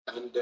And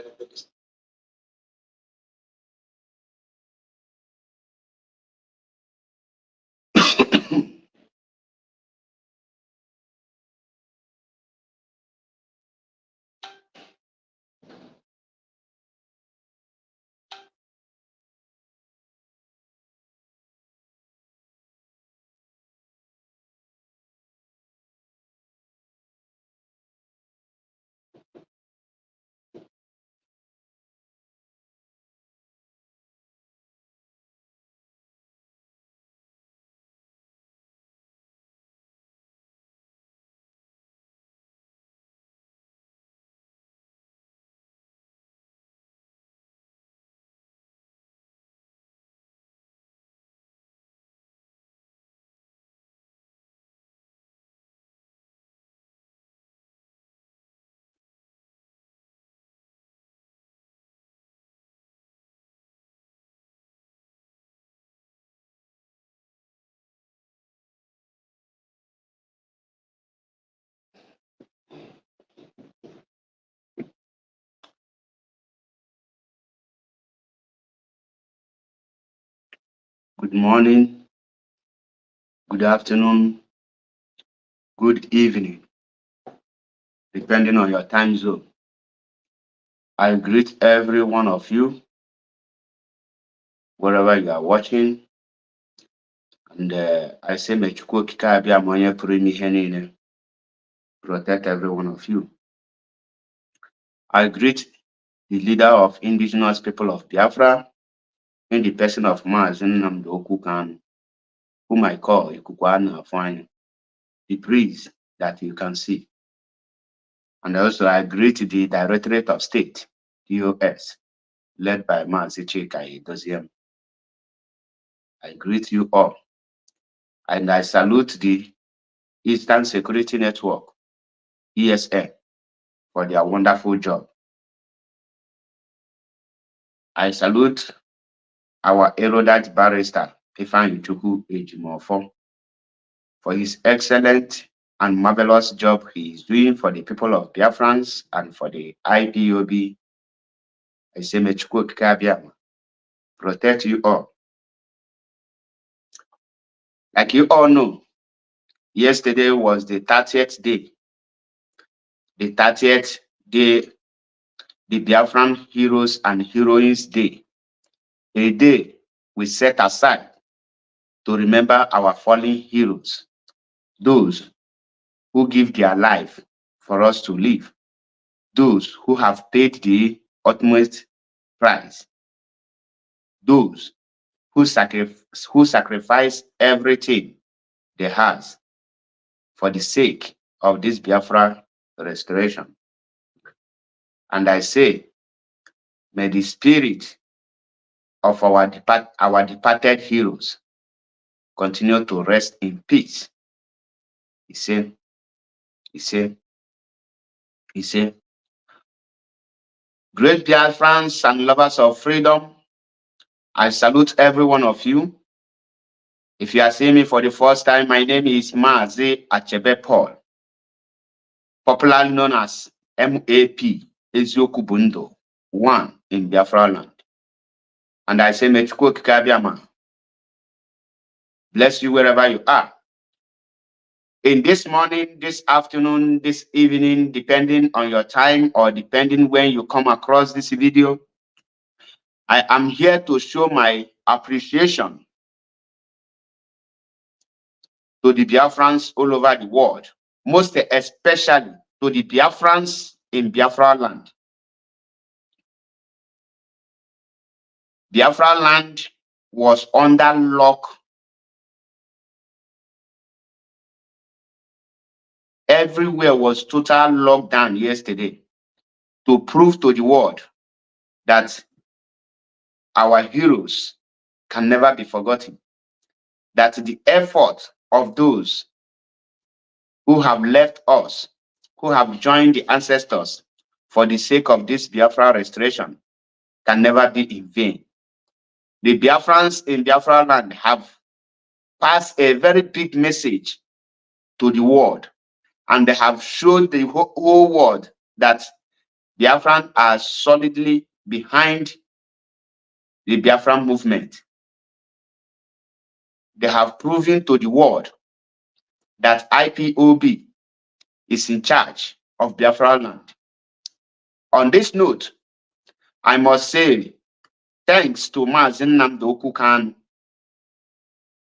good morning, good afternoon, good evening, depending on your time zone. I greet every one of you, wherever you are watching, and I say, may Chukwu Okike Abịama onye pụrụ ime ihe niile protect every one of you. I greet the leader of indigenous people of Biafra, in the person of Maazị Nnamdi Okwu Kanu, whom I call Ikukwuana Afanya, the priest that you can see. And also I greet the Directorate of State, DOS, led by Maazị Chika Edoziem. I greet you all. And I salute the Eastern Security Network, ESN, for their wonderful job. I salute our erudite barrister, Ifeanyi Chukwu Ejimofo, for his excellent and marvelous job he is doing for the people of Biafrans and for the IPOB. I say, may Chukwu Okike Abịama protect you all. Like you all know, yesterday was the 30th day. The 30th day, the Biafran Heroes and Heroines Day. A day we set aside to remember our fallen heroes, those who give their life for us to live, those who have paid the utmost price, those who sacrifice everything they have for the sake of this Biafra restoration. And I say, may the spirit of our departed heroes continue to rest in peace. He said, great Biafrans and lovers of freedom, I salute every one of you. If you are seeing me for the first time, my name is Maazị Achebe Paul, popularly known as MAP, Ezioku Bundo, one in Biafra land. And I say, may Chukwu Okike Abịama bless you wherever you are. In this morning, this afternoon, this evening, depending on your time or depending when you come across this video, I am here to show my appreciation to the Biafrans all over the world, most especially to the Biafrans in Biafra land. Biafra land was under lock. Everywhere was total lockdown yesterday to prove to the world that our heroes can never be forgotten, that the effort of those who have left us, who have joined the ancestors for the sake of this Biafra restoration, can never be in vain. The Biafrans in Biafra land have passed a very big message to the world, and they have showed the whole world that Biafran are solidly behind the Biafran movement. They have proven to the world that IPOB is in charge of Biafra land. On this note, I must say thanks to Mazi Nnamdi Okukan,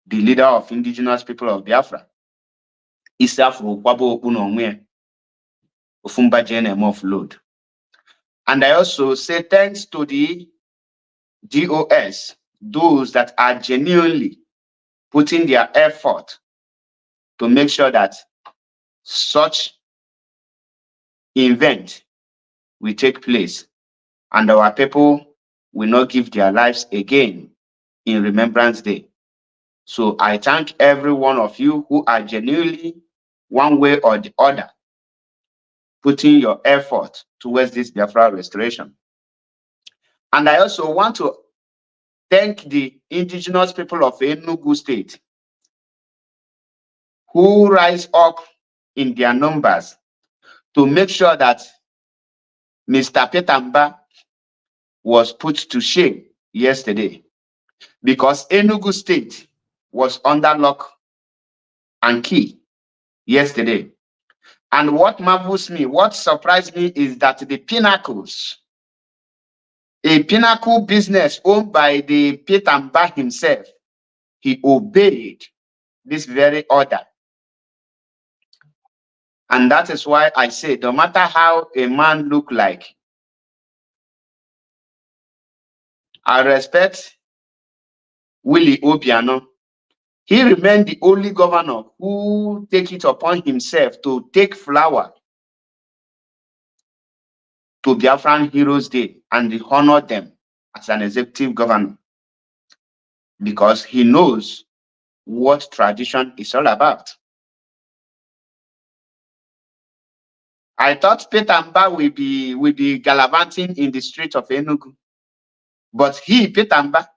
the leader of indigenous people of Biafra. Isafro Kwabo Opunonwe, Ofumba JNM offload. And I also say thanks to the DOS, those that are genuinely putting their effort to make sure that such event will take place and our people will not give their lives again in Remembrance Day. So I thank every one of you who are genuinely, one way or the other, putting your effort towards this Biafra restoration. And I also want to thank the indigenous people of Enugu State who rise up in their numbers to make sure that Mr. Petamba was put to shame yesterday, because Enugu State was under lock and key yesterday. And what marvels me, what surprised me is that the Pinnacles, a pinnacle business owned by the Petamba himself, he obeyed this very order. And that is why I say, no matter how a man look like, I respect Willie Obiano. He remained the only governor who take it upon himself to take flower to Biafran Heroes Day and honor them as an executive governor, because he knows what tradition is all about. I thought Petamba will be gallivanting in the streets of Enugu, but he, Petamba,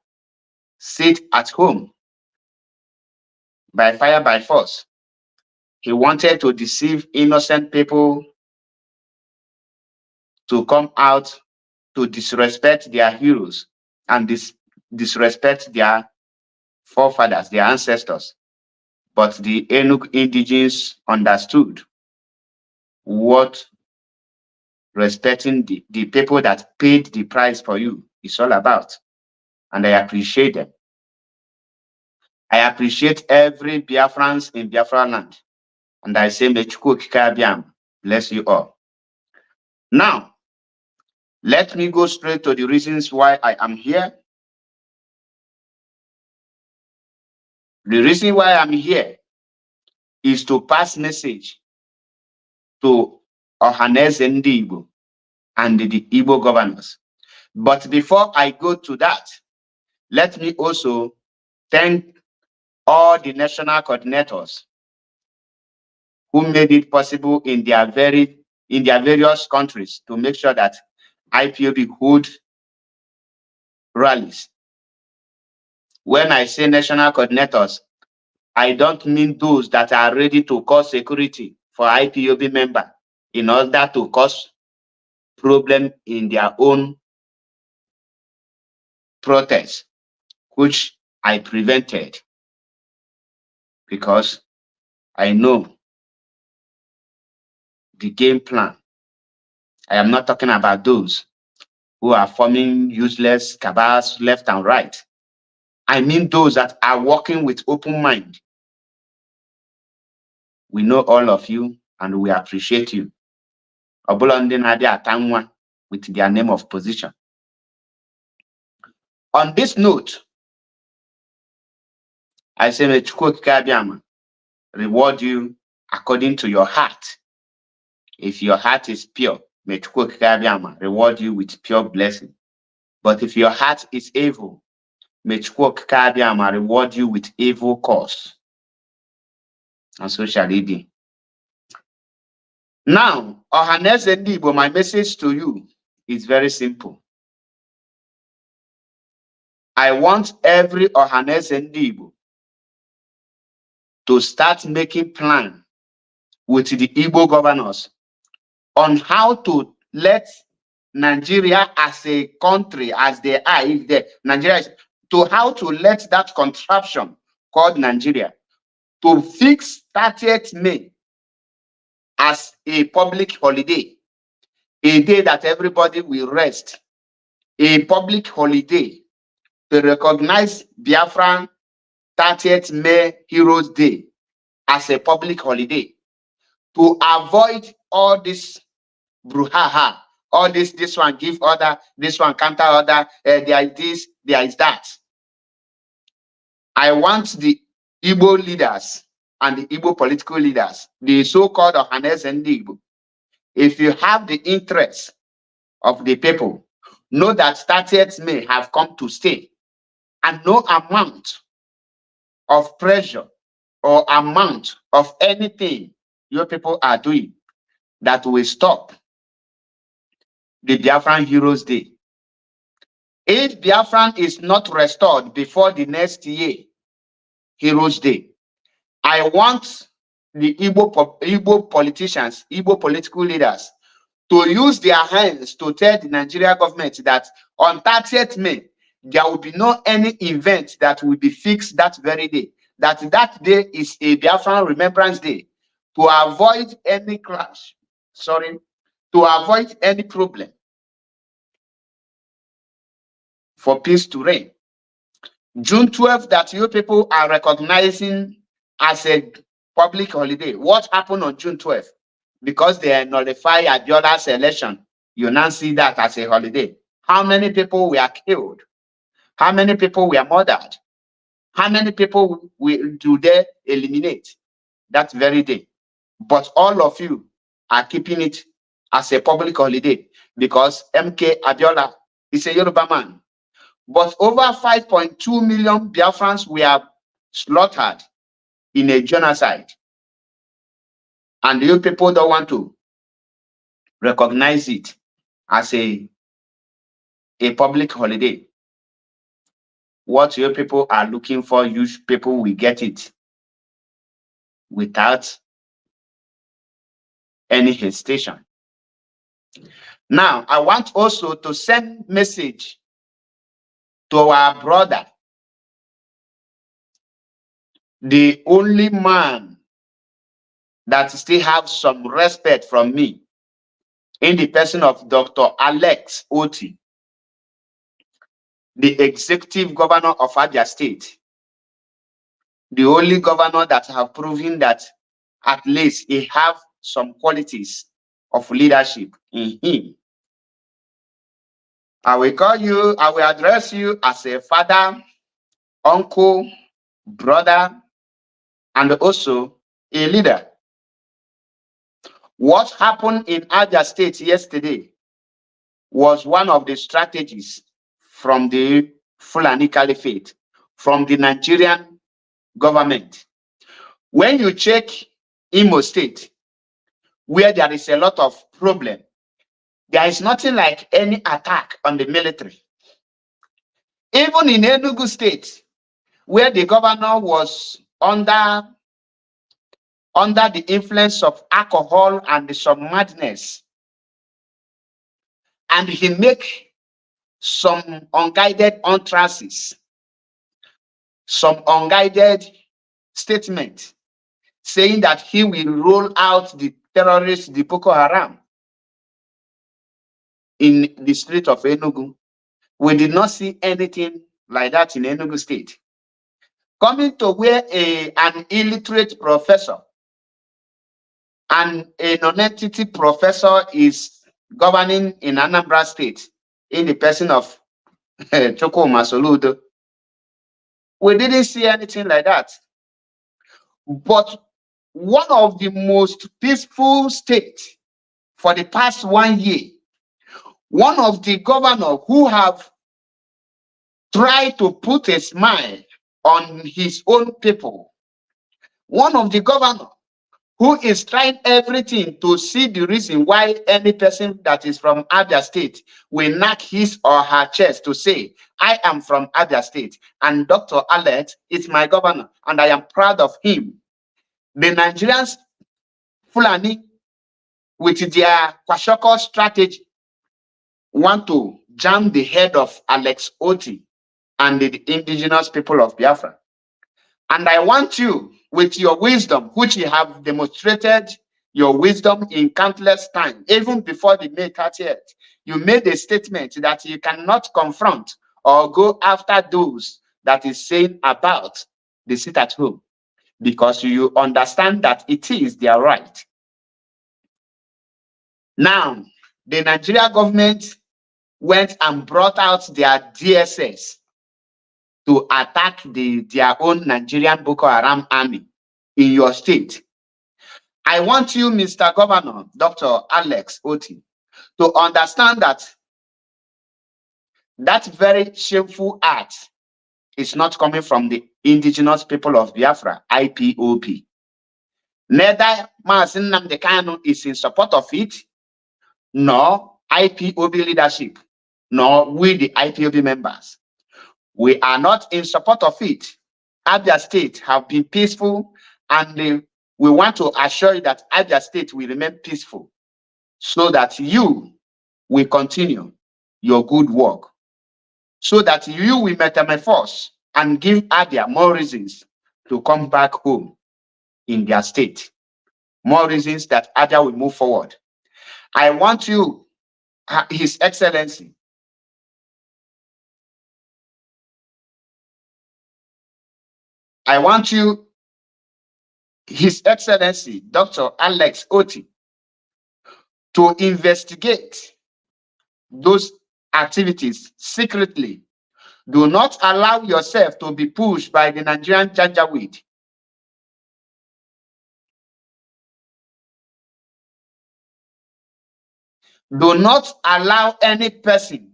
sit at home by fire by force. He wanted to deceive innocent people to come out to disrespect their heroes and disrespect their forefathers, their ancestors. But the Enugu indigenes understood what respecting the people that paid the price for you is all about. And I appreciate them. I appreciate every Biafrans in Biafra land. And I say, may Chukwu Okike Abiam bless you all. Now, let me go straight to the reasons why I am here. The reason why I'm here is to pass message to Ohaneze Ndi Igbo and the Igbo governors. But before I go to that, let me also thank all the national coordinators who made it possible in their various countries to make sure that IPOB hold rallies. When I say national coordinators, I don't mean those that are ready to cause security for IPOB member in order to cause problem in their own protests, which I prevented because I know the game plan. I am not talking about those who are forming useless cabals left and right. I mean those that are working with open mind. We know all of you and we appreciate you. With their name of position. On this note, I say, may Chukwu Okike Abiama reward you according to your heart. If your heart is pure, may Chukwu Okike Abiama reward you with pure blessing. But if your heart is evil, may Chukwu Okike Abiama reward you with evil cause. And so shall it be. Now, Ohaneze Ndi Igbo, my message to you is very simple. I want every Ohaneze Ndi Igbo to start making plan with the Igbo governors on how to let Nigeria as a country, as they are, if the Nigeria is, to how to let that contraption called Nigeria to fix 30th May as a public holiday, a day that everybody will rest, a public holiday to recognize Biafran 30th May Heroes Day as a public holiday, to avoid all this brouhaha, all this one give order, this one counter order, there is this, there is that. I want the Igbo leaders and the Igbo political leaders, the so-called Ohanes and Igbo, if you have the interest of the people, know that 30th May have come to stay, and no amount of pressure or amount of anything your people are doing that will stop the Biafran Heroes Day. If Biafran is not restored before the next year, Heroes Day, I want the Igbo politicians, Igbo political leaders, to use their hands to tell the Nigeria government that on 30th May, there will be no any event that will be fixed that very day. That day is a Biafran Remembrance Day, to avoid any clash, to avoid any problem, for peace to reign. June 12th, that you people are recognizing as a public holiday. What happened on June 12th? Because they nullify Abiola's election, you now see that as a holiday. How many people were killed? How many people were murdered? How many people do they eliminate that very day? But all of you are keeping it as a public holiday because MK Abiola is a Yoruba man. But over 5.2 million Biafrans were slaughtered in a genocide. And you people don't want to recognize it as a public holiday. What you people are looking for, you people will get it without any hesitation. Now, I want also to send message to our brother, the only man that still have some respect from me, in the person of Dr. Alex Otti, the executive governor of Abia State, the only governor that have proven that at least he have some qualities of leadership in him. I will call you, I will address you as a father, uncle, brother, and also a leader. What happened in Abia State yesterday was one of the strategies from the Fulani Caliphate, from the Nigerian government. When you check Imo State, where there is a lot of problem, there is nothing like any attack on the military. Even in Enugu State, where the governor was under the influence of alcohol and some madness, and he make some unguided utterances, some unguided statement, saying that he will roll out the terrorists, the Boko Haram, in the street of Enugu. We did not see anything like that in Enugu State. Coming to where an illiterate professor and a non-entity professor is governing in Anambra State, in the person of Chukwu Soludo, we didn't see anything like that. But one of the most peaceful states for the past 1 year, one of the governors who have tried to put a smile on his own people, one of the governors who is trying everything to see the reason why any person that is from Abia State will knock his or her chest to say, I am from Abia State, and Dr. Alex is my governor, and I am proud of him. The Nigerians, Fulani, with their Kwashoko strategy, want to jam the head of Alex Otti and the indigenous people of Biafra. And I want you, with your wisdom, which you have demonstrated your wisdom in countless times, even before the May 30th, you made a statement that you cannot confront or go after those that is saying about the sit at home, because you understand that it is their right. Now, the Nigeria government went and brought out their DSS to attack their own Nigerian Boko Haram army in your state. I want you, Mr. Governor, Dr. Alex Otti, to understand that that very shameful act is not coming from the indigenous people of Biafra, IPOB. Neither Mazi Nnamdi Kanu is in support of it, nor IPOB leadership, nor we, the IPOB members. We are not in support of it. Abia State have been peaceful, and we want to assure you that Abia State will remain peaceful so that you will continue your good work, so that you will metamorphose and give Abia more reasons to come back home in their state, more reasons that Abia will move forward. I want you, His Excellency, I want you, His Excellency, Dr. Alex Otti, to investigate those activities secretly. Do not allow yourself to be pushed by the Nigerian Janjaweed. Do not allow any person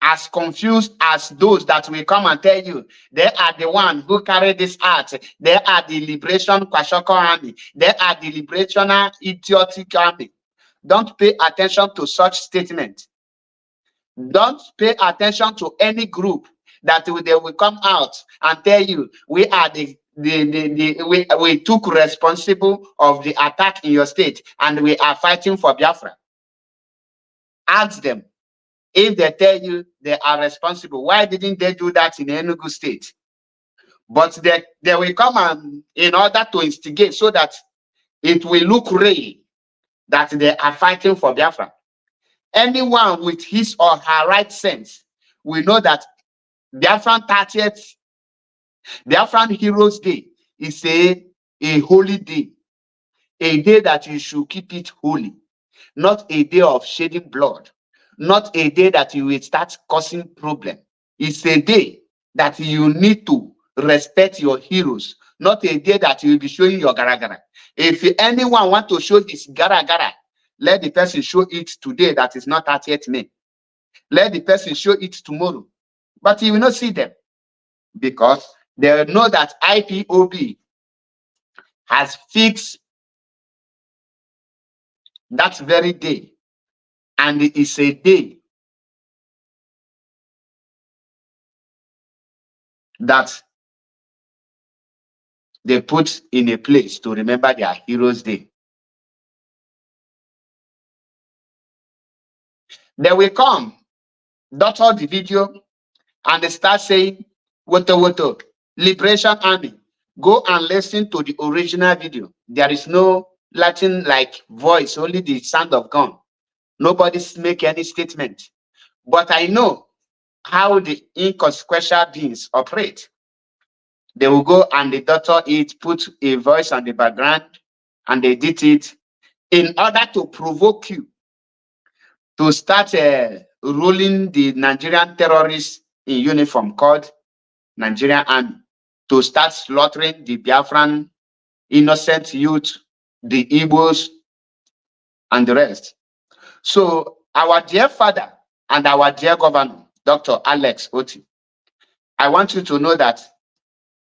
as confused as those that will come and tell you they are the one who carry this out. They are the Liberation Kwashoko Army. They are the Liberation Idiotic Army. Don't pay attention to such statements. Don't pay attention to any group that they will come out and tell you we are we took responsible of the attack in your state and we are fighting for Biafra. Ask them. If they tell you they are responsible, why didn't they do that in Enugu State? But they will come and in order to instigate so that it will look real that they are fighting for Biafra. Anyone with his or her right sense will know that Biafran 30th, Biafran Heroes Day is a holy day, a day that you should keep it holy, not a day of shedding blood, not a day that you will start causing problem. It's a day that you need to respect your heroes, not a day that you will be showing your gara-gara. If anyone want to show his gara-gara, let the person show it today that is not 30th May. Let the person show it tomorrow. But you will not see them because they know that IPOB has fixed that very day. And it is a day that they put in a place to remember their Heroes Day. They will come, doctor the video, and they start saying, Woto Woto, Liberation Army. Go and listen to the original video. There is no Latin like voice, only the sound of gun. Nobody's make any statement. But I know how the inconsequential beings operate. They will go and the doctor put a voice on the background, and they did it in order to provoke you to start ruling the Nigerian terrorists in uniform called Nigerian Army, to start slaughtering the Biafran innocent youth, the Igbos, and the rest. So our dear father and our dear governor, Dr. Alex Otti, I want you to know that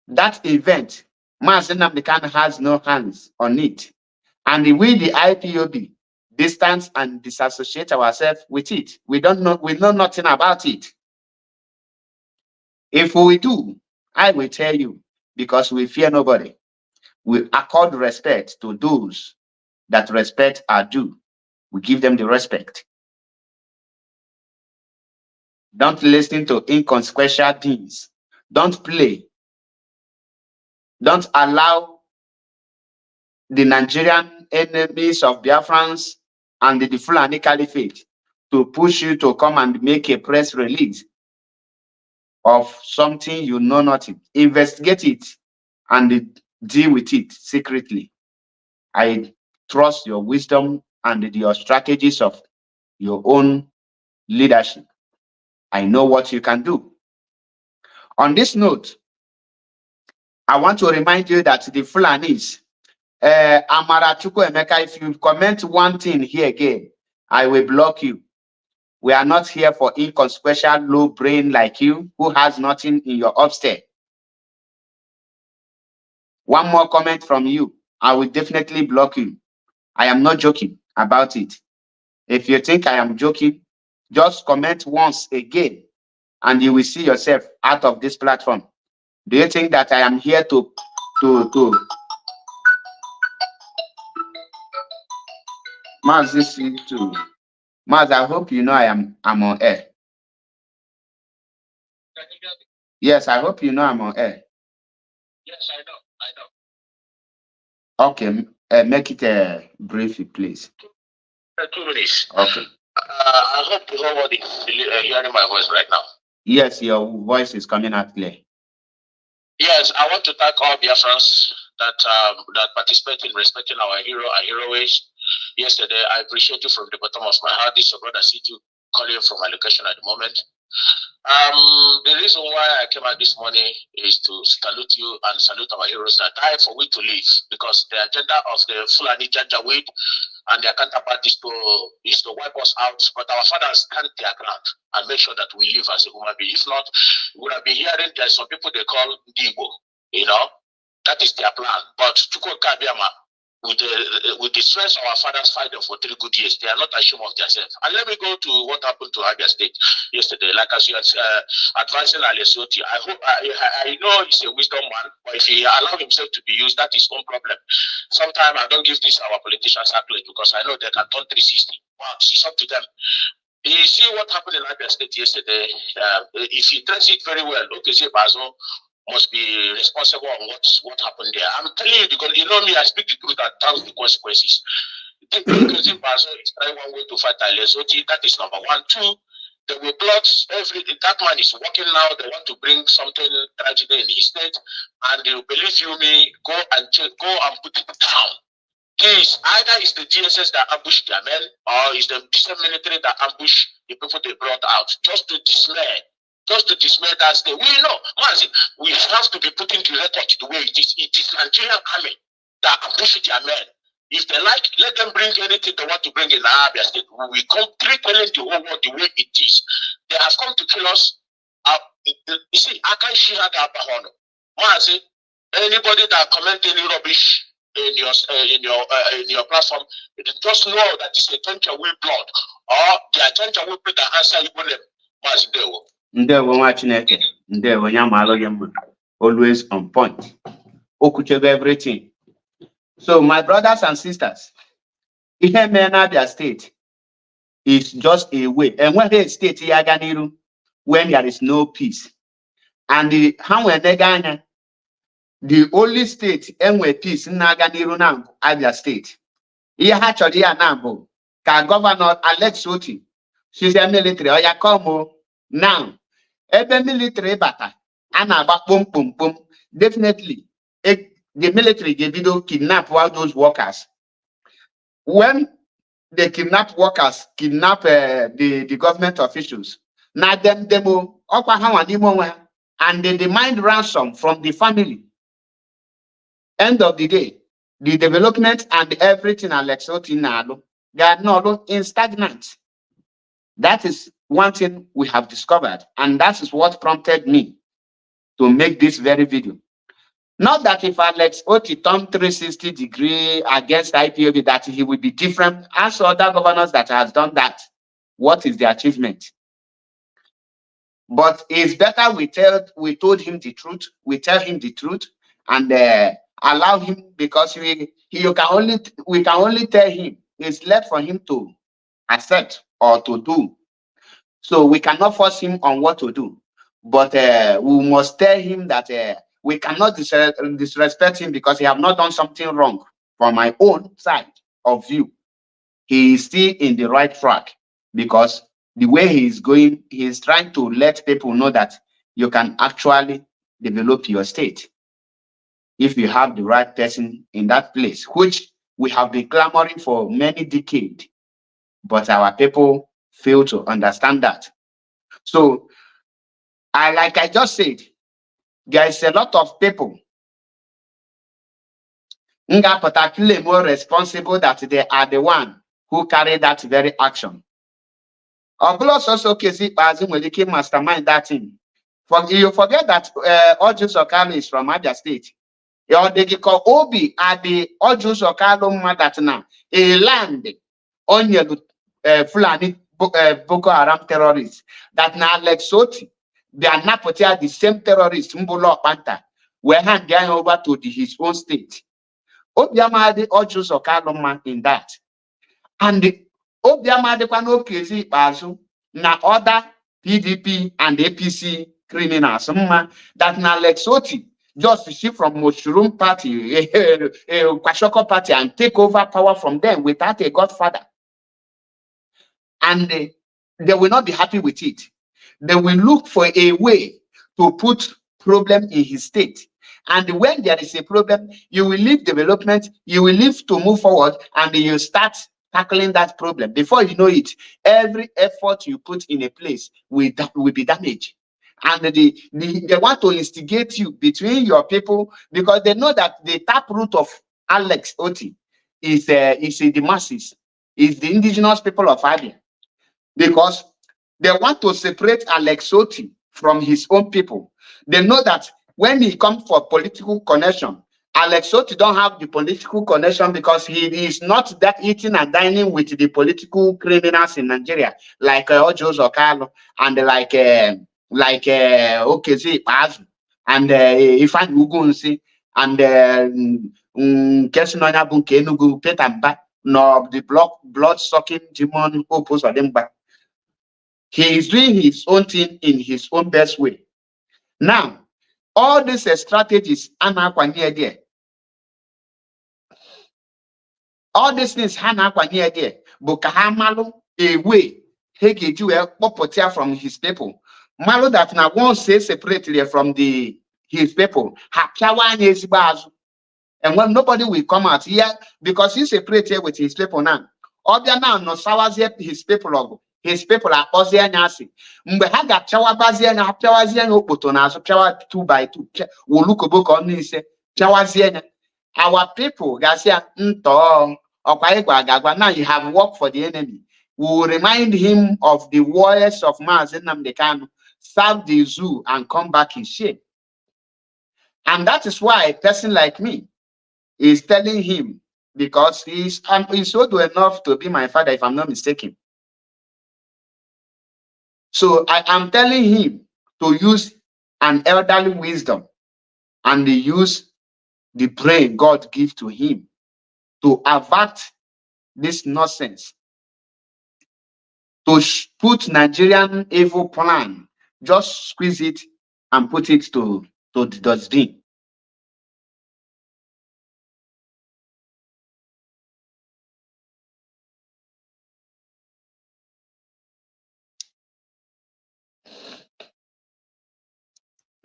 that event, Mazi Nnamdi Kanu has no hands on it. And we, the IPOB, distance and disassociate ourselves with it. We know nothing about it. If we do, I will tell you, because we fear nobody. We accord respect to those that respect are due. We give them the respect. Don't listen to inconsequential things. Don't play. Don't allow the Nigerian enemies of Biafrans and the Fulani Caliphate to push you to come and make a press release of something you know nothing. Investigate it and deal with it secretly. I trust your wisdom and your strategies of your own leadership. I know what you can do. On this note, I want to remind you that the Fulanis, Amara Chukwuemeka, if you comment one thing here again, I will block you. We are not here for inconsequential low brain like you who has nothing in your upstairs. One more comment from you, I will definitely block you. I am not joking about it. If you think I am joking, just comment once again and you will see yourself out of this platform. Do you think that I am here to Maz, this too? Maz, I hope you know I'm on air. Yes, I hope you know I'm on air. Yes, I know. Okay, make it brief, please. 2 minutes. Okay. I hope the whole world is hearing my voice right now. Yes, your voice is coming out clear. Yes, I want to thank all Biafrans that participate in respecting our hero and heroines. Yesterday, I appreciate you from the bottom of my heart. This is your brother Situ calling from my location at the moment. The reason why I came out this morning is to salute you and salute our heroes that died for we to live, because the agenda of the Fulani Janjaweed and their counterpart is to wipe us out. But our fathers stand their ground and make sure that we live as a human being. If not, we would have been hearing there's some people they call Dibo, that is their plan. But Chuko Kabiama, with the stress our fathers fight them for 3 good years, they are not ashamed of themselves. And let me go to what happened to Abia State yesterday. Like as you are advising Otti, I hope I know he's a wisdom man, but if he allow himself to be used, that is his own problem. Sometimes I don't give this our politicians accolade because I know they can turn 360. But it's up to them. You see what happened in Abia State yesterday. If he trace it very well, okay, say Bazo must be responsible on what happened there. I'm telling you because you know me, I speak the truth and tell the consequences. Because Bazo is trying one way to fight Otti, that is number 1. 2, they will plot that man is working now. They want to bring something tragedy in his state, and they will, believe you me, go and put it down. Either it's the GSS that ambushed their men, or it's the military that ambushed the people they brought out, just to dismay that state. We know, Mazi, we have to be putting the record the way it is. It is Nigerian army that ambushed their men. If they like, let them bring anything they want to bring in Abia State. We come telling the whole world the way it is. They have come to kill us. You see, I can't share that Bahono. Mazi, anybody that comment any rubbish in your platform, just know that it's a Tancha will blood, or the Tancha will put the answer you will Mazi Dewo. Ndewo nwa Chineke, ndewo nyamalo yemu, always on point. Okuchego everything. So my brothers and sisters, ihe mee na Abia State is just a way. And when the state yaganiru, when there is no peace, and the only state enwe peace naganiru na Abia State. Ihe ha chọrọ ya na bụ ka Governor Alex Otti, she's a military, oya come now. Ebe military bata, a na-agba pom. Definitely, the military ga-ebido kidnap all those workers. When they kidnap workers, kidnap the government officials, na them demo ọkwa ha nwa n'ime onwe ha, and they demand ransom from the family. End of the day, the development and everything Alex Otti na-alụ, they are not in stagnant. That is one thing we have discovered, and that is what prompted me to make this very video. Not that if Alex Otti turned 360 degree against IPOB, that he will be different as other governors that has done that. What is the achievement? But it's better we told him the truth. We tell him the truth and allow him, because we can only tell him. It's left for him to accept or to do. So we cannot force him on what to do, but we must tell him that we cannot disrespect him because he have not done something wrong. From my own side of view, he is still in the right track because the way he is going, he is trying to let people know that you can actually develop your state if you have the right person in that place, which we have been clamoring for many decades, but our people fail to understand that. So, like I just said, there is a lot of people nga particularly more responsible that they are the one who carry that very action. Obulos also Kezi Bazi Mweliki mastermind that thing. You forget that Oju Sokalo is from Abia State. Or they call Obi are the Oju Sokalo Madatna, a land on your Fulani Boko Haram terrorists that now like Soti, they are not the same terrorists, Mbolo Panta, were handed over to his own state. Obiama the Oju Sokalo man in that. And the Obiama the Kwano Kezi Bazu, na other PDP and APC criminals that na Lex Otti just shift from Mushroom Party, Kwashoko Party, and take over power from them without a godfather. And they will not be happy with it. They will look for a way to put problem in his state. And when there is a problem, you will leave development, you will leave to move forward, and you start tackling that problem. Before you know it, every effort you put in a place will be damaged. And they want to instigate you between your people because they know that the taproot of Alex Otti is the masses, is the indigenous people of Abia. Because they want to separate Alex Otti from his own people. They know that when he comes for political connection, Alex Otti don't have the political connection because he is not that eating and dining with the political criminals in Nigeria, like Ojo Zokalo and like Okezi Pazu and Ifan Ugunsi and Kesinonya Bunke Enugu Petamba, no the blood-sucking demon Opus Odemba. He is doing his own thing in his own best way. Now, all these strategies are now there. All these things are now there. Bukahamalu a way he get you a popotia from his people. Malo that now won't say separately from his people. And when nobody will come out here because he's separated with his people now. Obia now no sawazie his people. His people are Ozianyasi. Mbe haga chawa bazianya, chawazianya opoto na so chawa 2 by 2. Wolukoboko onise chawazianya. Our people, Gasia Nto, Okwaigwa, now you have worked for the enemy. We will remind him of the warriors of Mars in Namdekano, serve the zoo and come back in shape. And that is why a person like me is telling him, because he's old enough to be my father, if I'm not mistaken. So I am telling him to use an elderly wisdom and use the brain God gives to him to avert this nonsense, to put Nigerian evil plan, just squeeze it and put it to the dustbin.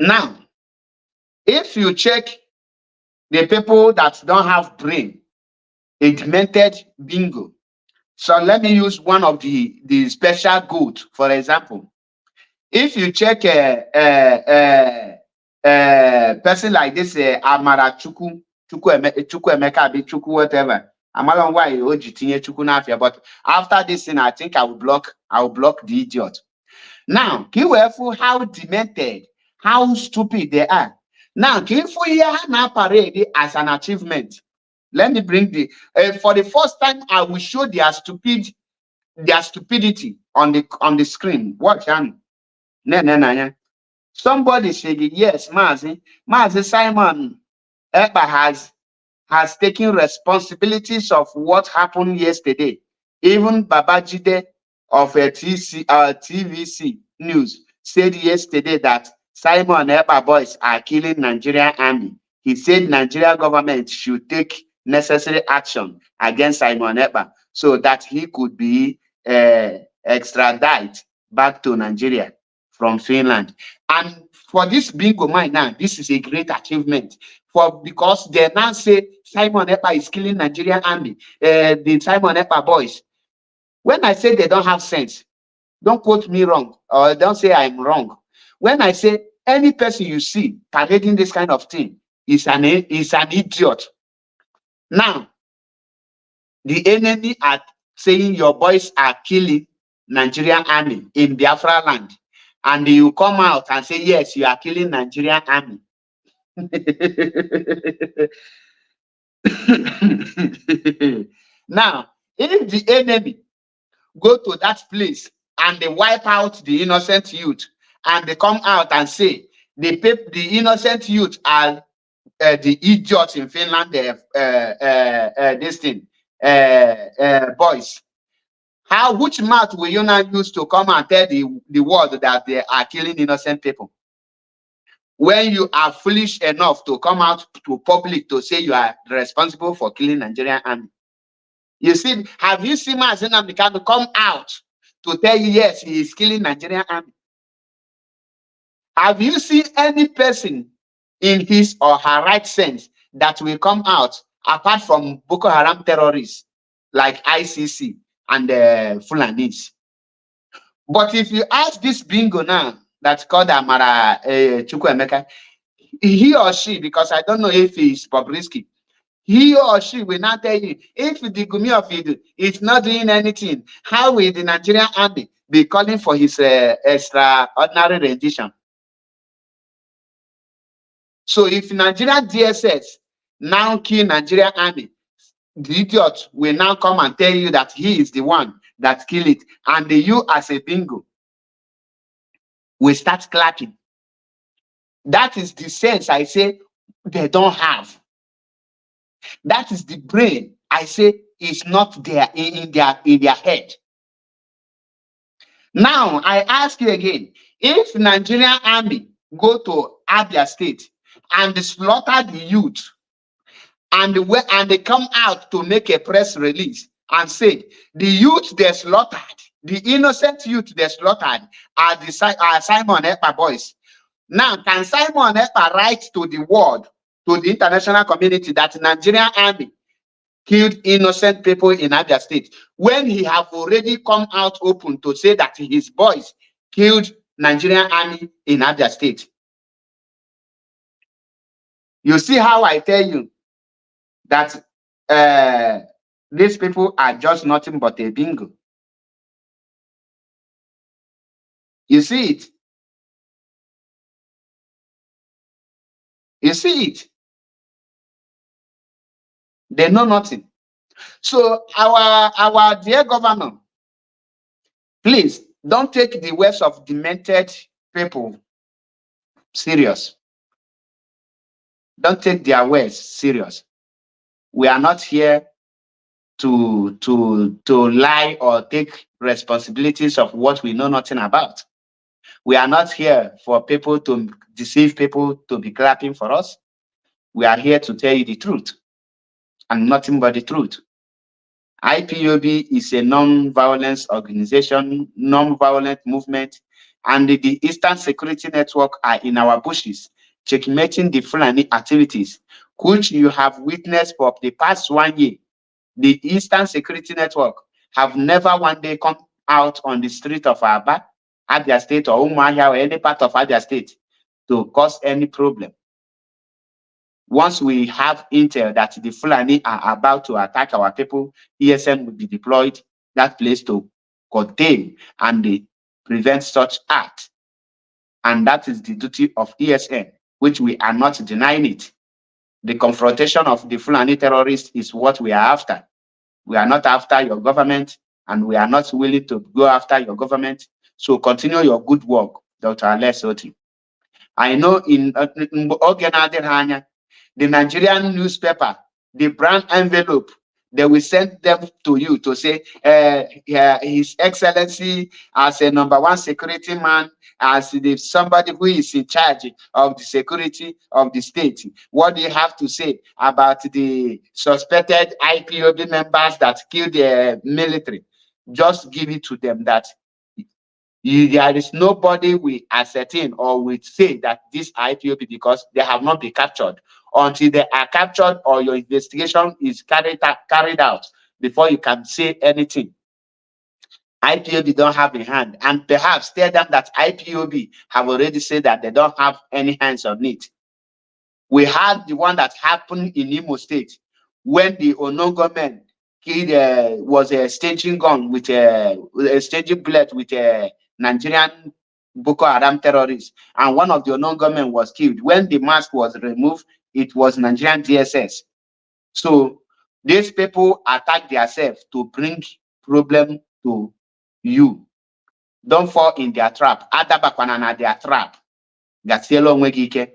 Now, if you check the people that don't have brain, a demented bingo. So let me use one of the special good, for example. If you check a person like this, Amara Chuku Emeka, Chuku, whatever. I'm not why Chuku Nafia, but after this thing, I think I will block the idiot. Now, careful how demented, how stupid they are. Now, careful here now parade as an achievement. Let me bring for the first time, I will show their stupidity on the screen. Watch on. Somebody said, yes, Mazi Simon Ekpa has taken responsibilities of what happened yesterday. Even Babajide of a TVC News said yesterday that Simon Ekpa boys are killing Nigerian army. He said Nigerian government should take necessary action against Simon Ekpa so that he could be extradited back to Nigeria from Finland. And for this bingo mine now, this is a great achievement. Because they now say Simon Ekpa is killing Nigerian army, the Simon Ekpa boys. When I say they don't have sense, don't quote me wrong, or don't say I'm wrong. When I say any person you see parading this kind of thing is an idiot. Now, the enemy are saying your boys are killing Nigerian army in Biafra land, and you come out and say, yes, you are killing Nigerian army. Now, if the enemy go to that place and they wipe out the innocent youth, and they come out and say the innocent youth are the idiots in Finland, boys. Which mouth will you now use to come and tell the world that they are killing innocent people? When you are foolish enough to come out to public to say you are responsible for killing Nigerian army. You see, have you seen Mazi Nnamdi Kanu come out to tell you, yes, he is killing Nigerian army? Have you seen any person in his or her right sense that will come out apart from Boko Haram terrorists like ICC and Fulanis? But if you ask this bingo now that's called Amara Chukwuemeka, he or she, because I don't know if he's Bobrisky, he or she will not tell you, if the Gumi of Idu is not doing anything, how will the Nigerian army be calling for his extraordinary rendition? So if Nigerian DSS now kill Nigerian army, the idiot will now come and tell you that he is the one that killed it, and you as a bingo will start clapping. That is the sense I say they don't have. That is the brain I say is not there in their head. Now I ask you again, if Nigerian army go to Abia State and slaughter the youth, and they come out to make a press release and say the youth they slaughtered, the innocent youth they slaughtered are the Simon Ekpa boys. Now, can Simon Ekpa write to the world, to the international community, that Nigerian army killed innocent people in Abia State, when he have already come out open to say that his boys killed Nigerian army in Abia State? You see how I tell you that these people are just nothing but a bingo. You see it. You see it. They know nothing. So our dear governor, please don't take the words of demented people serious. Don't take their words serious. We are not here to lie or take responsibilities of what we know nothing about. We are not here for people to deceive people to be clapping for us. We are here to tell you the truth and nothing but the truth. IPOB is a non-violence organization, non-violent movement, and the Eastern Security Network are in our bushes, checkmating the Fulani activities, which you have witnessed for the past 1 year. The Eastern Security Network have never one day come out on the street of Aba, Abia State, or Umuahia, or any part of Abia State to cause any problem. Once we have intel that the Fulani are about to attack our people, ESN will be deployed that place to contain and prevent such acts. And that is the duty of ESN, which we are not denying it. The confrontation of the Fulani terrorists is what we are after. We are not after your government, and we are not willing to go after your government. So continue your good work, Dr. Alex Otti. I know in the Nigerian newspaper, the brown envelope They will send them to you to say, His Excellency, as a number one security man, as somebody who is in charge of the security of the state, what do you have to say about the suspected IPOB members that killed the military? Just give it to them that there is nobody we ascertain or we say that this IPOB, because they have not been captured. Until they are captured or your investigation is carried out before you can say anything. IPOB don't have a hand, and perhaps tell them that IPOB have already said that they don't have any hands on it. We had the one that happened in Imo State when the Onongo men was exchanging gun with exchanging bullet with Nigerian Boko Haram terrorists, and one of the Onongo men was killed. When the mask was removed, it was Nigerian DSS. So these people attack themselves to bring problem to you. Don't fall in their trap. Adabakwana na their trap. Gasielo onwe gị ike.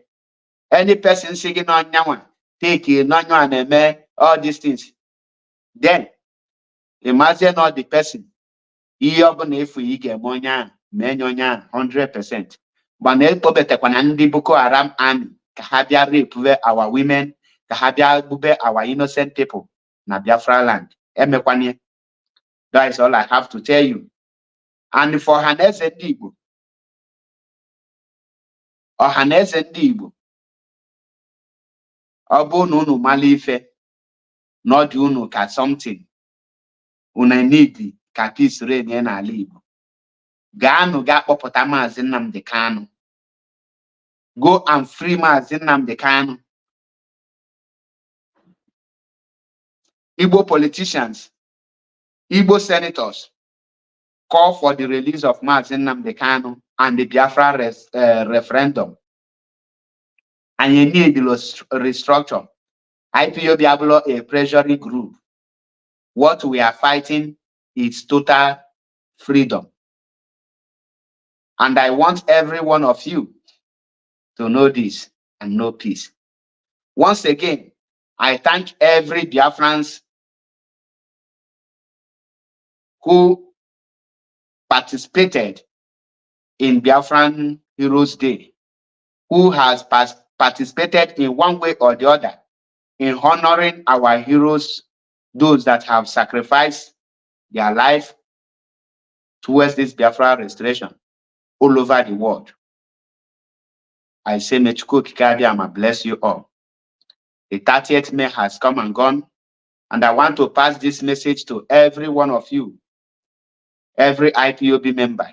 Any person singing on nyanwa, take it, no and all these things. Then imagine all the person. If we get monya, menyonya 100%. But ne pobetekwana ndị Boko Haram army ka ha bịa rape our women, ka ha bịa gbube our innocent people na Biafra land. Emekwanye. That is all I have to tell you. And for Haneze ndị Igbo, Ọhaneze ndị Igbo, ọ bụ na unu mala ife n'ọdị unu ka something unu need ka peace reign n'ala Igbo, gaanụ ga kpọpụta Maazị Nnamdi Kanu. Go and free Maazị Nnamdi Kanu. Igbo politicians, Igbo senators call for the release of Maazị Nnamdi Kanu and the Biafra referendum. And you need to restructure. IPOB a pressuring group. What we are fighting is total freedom. And I want every one of you to know this and know peace. Once again, I thank every Biafrans who participated in Biafran Heroes Day, who has participated in one way or the other in honoring our heroes, those that have sacrificed their life towards this Biafra restoration all over the world. I say, Mechuko Kikadiama, bless you all. The 30th May has come and gone, and I want to pass this message to every one of you, every IPOB member.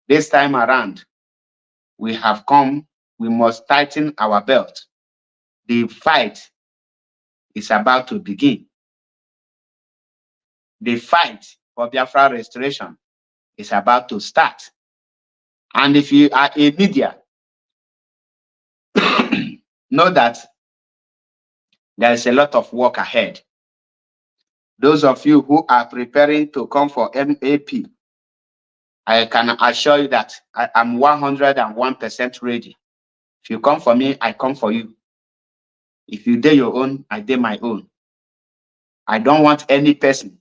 This time around, we have come, we must tighten our belt. The fight is about to begin. The fight for Biafra restoration is about to start. And if you are a media, know that there is a lot of work ahead. Those of you who are preparing to come for MAP, I can assure you that I am 101% ready. If you come for me, I come for you. If you do your own, I do my own. I don't want any person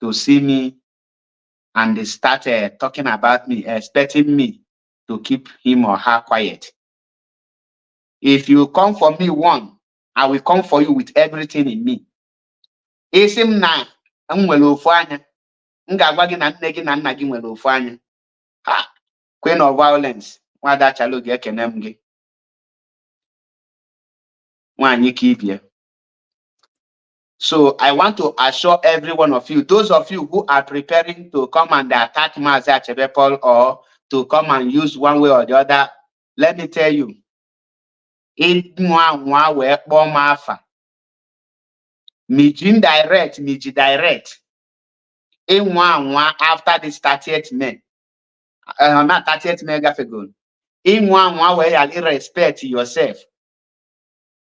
to see me and they start talking about me, expecting me to keep him or her quiet. If you come for me one, I will come for you with everything in me. Isim na nwere ofu anya, ngagwa gị na nne gị na nna gị nwere ofu anya. Ha, Queen of Violence, nwada chalo gị ekene m gị. Nwanyi ka ibie. So I want to assure every one of you, those of you who are preparing to come and attack Maazị Achebe Paul or to come and use one way or the other, let me tell you, nwa wee kpọọ m afa. Miji direct, miji direct. Nwa after this 30th May. Not 30th May gafego. Nwa where you respect yourself.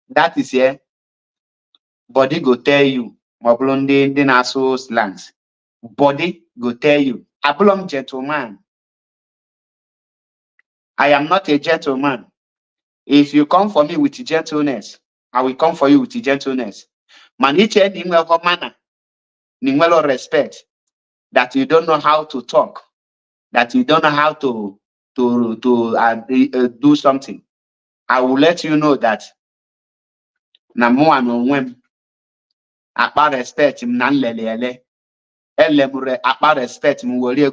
That is here. Body go tell you. Moblonde the naso slangs. Body go tell you. Abulom gentleman. I am not a gentleman. If you come for me with gentleness, I will come for you with gentleness. Man, each and in well manner, in well respect, that you don't know how to talk, that you don't know how to do something. I will let you know that na mụ onwe m akpa respect m na nlelele elemure akpa respect m were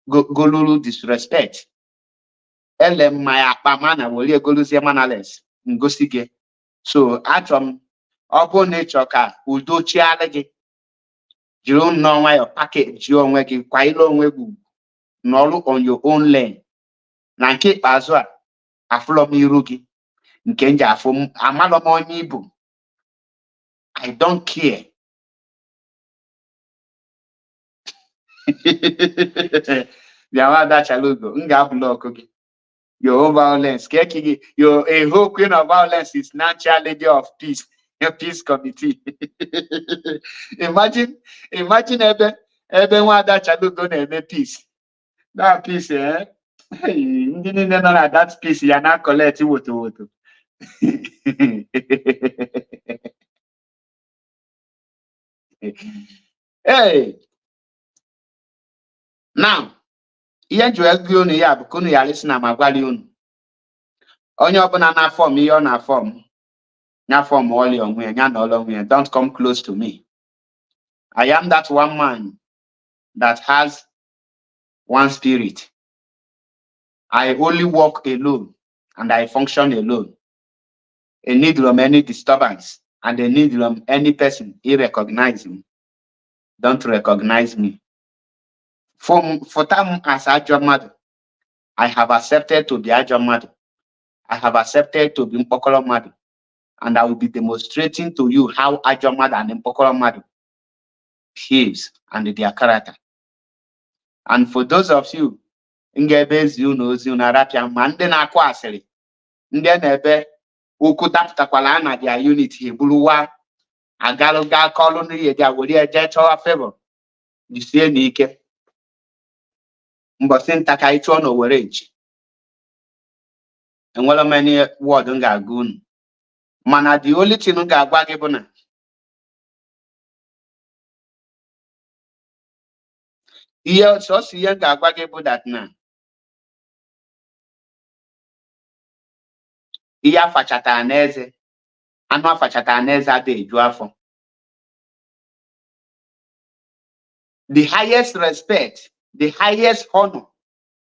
golulu disrespect elem my akpa mana were goluzie manales ngosi gị. So achọ m ọ bụ na ịchọ ka udo chiala gị, jiri nnọọ nwayọ pakeji onwe gị, kwanyere onwe gị n'ọrụ on your own lane. Na nke ikpeazụ a afụlọ m iru gị nke nji afụ m amalọ m onye ibu. I don't care. Bịawa Dachalugo, m ga-abụlọkụ gị. Your violence, you're a whole queen of violence is natural lady of peace, a peace committee. Imagine ebe nwa Dachalugo na-eme peace. That peace, eh? Ndị niile nọ na that peace ya na collect woto. Hey, now, ihe njiwe gị unu ya bụ ka unu ya lisi na ma gwali unu. Onye ọbụla na form ihe ọ na form, ya form ọlị onwe ya na ọlị onwe ya. Don't come close to me. I am that one man that has one spirit. I only walk alone and I function alone. I need any disturbance and I need any person he recognize me. Don't recognize me. For time as Ajamad, I have accepted to be Ajamad. I have accepted to be Mpokolo Madu. And I will be demonstrating to you how Ajamad and Mpokolo Madu behaves and their character. And for those of you, Ngebez, you know, Zunarapian, Mandena Kwaseri, Ndenebe, Ukutaptakwala na their unity, Buluwa, Agaloga colony, their Wodia Jet or favor. You see, Nike. Mbosin Takaichono were age. And well, many word nga goon. Mana the only thing nga gwagibona. Iya so si nga gwagibo that na. Iya fachata aneze. Anu fachata aneze ade juafo. The highest respect, the highest honor,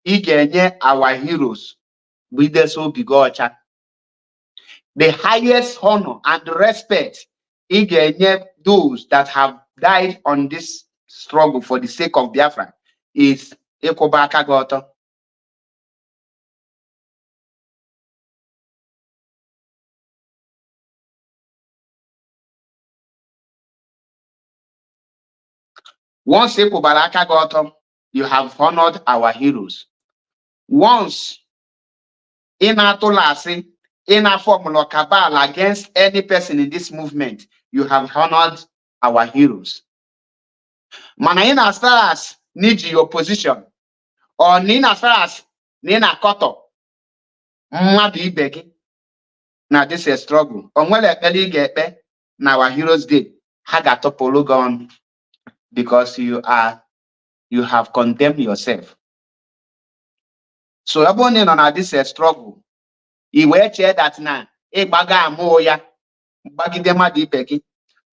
igenye our heroes. Bideso bigocha. The highest honor and respect igenye those that have died on this struggle for the sake of Biafra is Ekobaka Goto. Once Ekobaraka Goto, you have honored our heroes. Once in Atolasi, in a formula cabal against any person in this movement, you have honored our heroes. Mana in as far as need your position, or in as far as Nina Koto, Madi Beki. Now this is a struggle. On when get now our heroes did Hagato Pologon because you have condemned yourself. So abone on this struggle. He will chair that now. E baga moya bagidema di begi.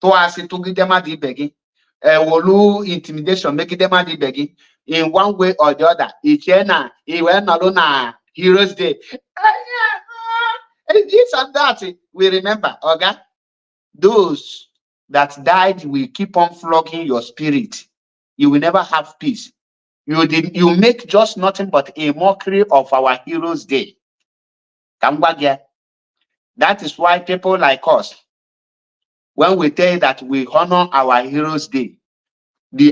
To asi to gidema di begi. Wolu intimidation make them di begi. In one way or the other. He went alone na Heroes Day. And this and that we remember, okay? Those that died will keep on flogging your spirit. You will never have peace. You make just nothing but a mockery of our Heroes Day. That is why people like us, when we tell that we honor our Heroes Day,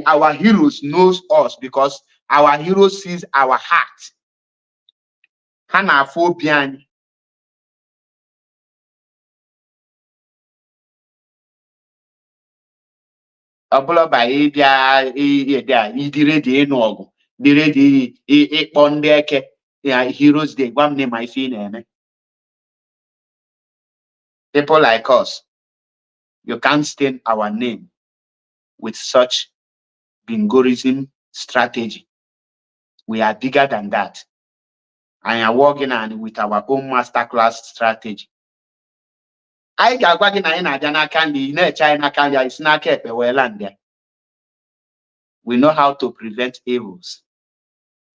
our heroes knows us because our heroes sees our heart. Hana phobian. Ọbụla ba ịbịa idire dị ịnụ ọgụ dire dị ịkpọ ndị eke Heroes Day gwa m na ma ife ị na-eme. People like us, You can't stain our name with such bingorism strategy. We are bigger than that. I am working on with our own masterclass strategy. I ga-agwa gị na anyị na-abịa n'aka ndị ị na-eche anyị n'aka ndị isi n'aka ekpe wee land there. We know how to prevent evils,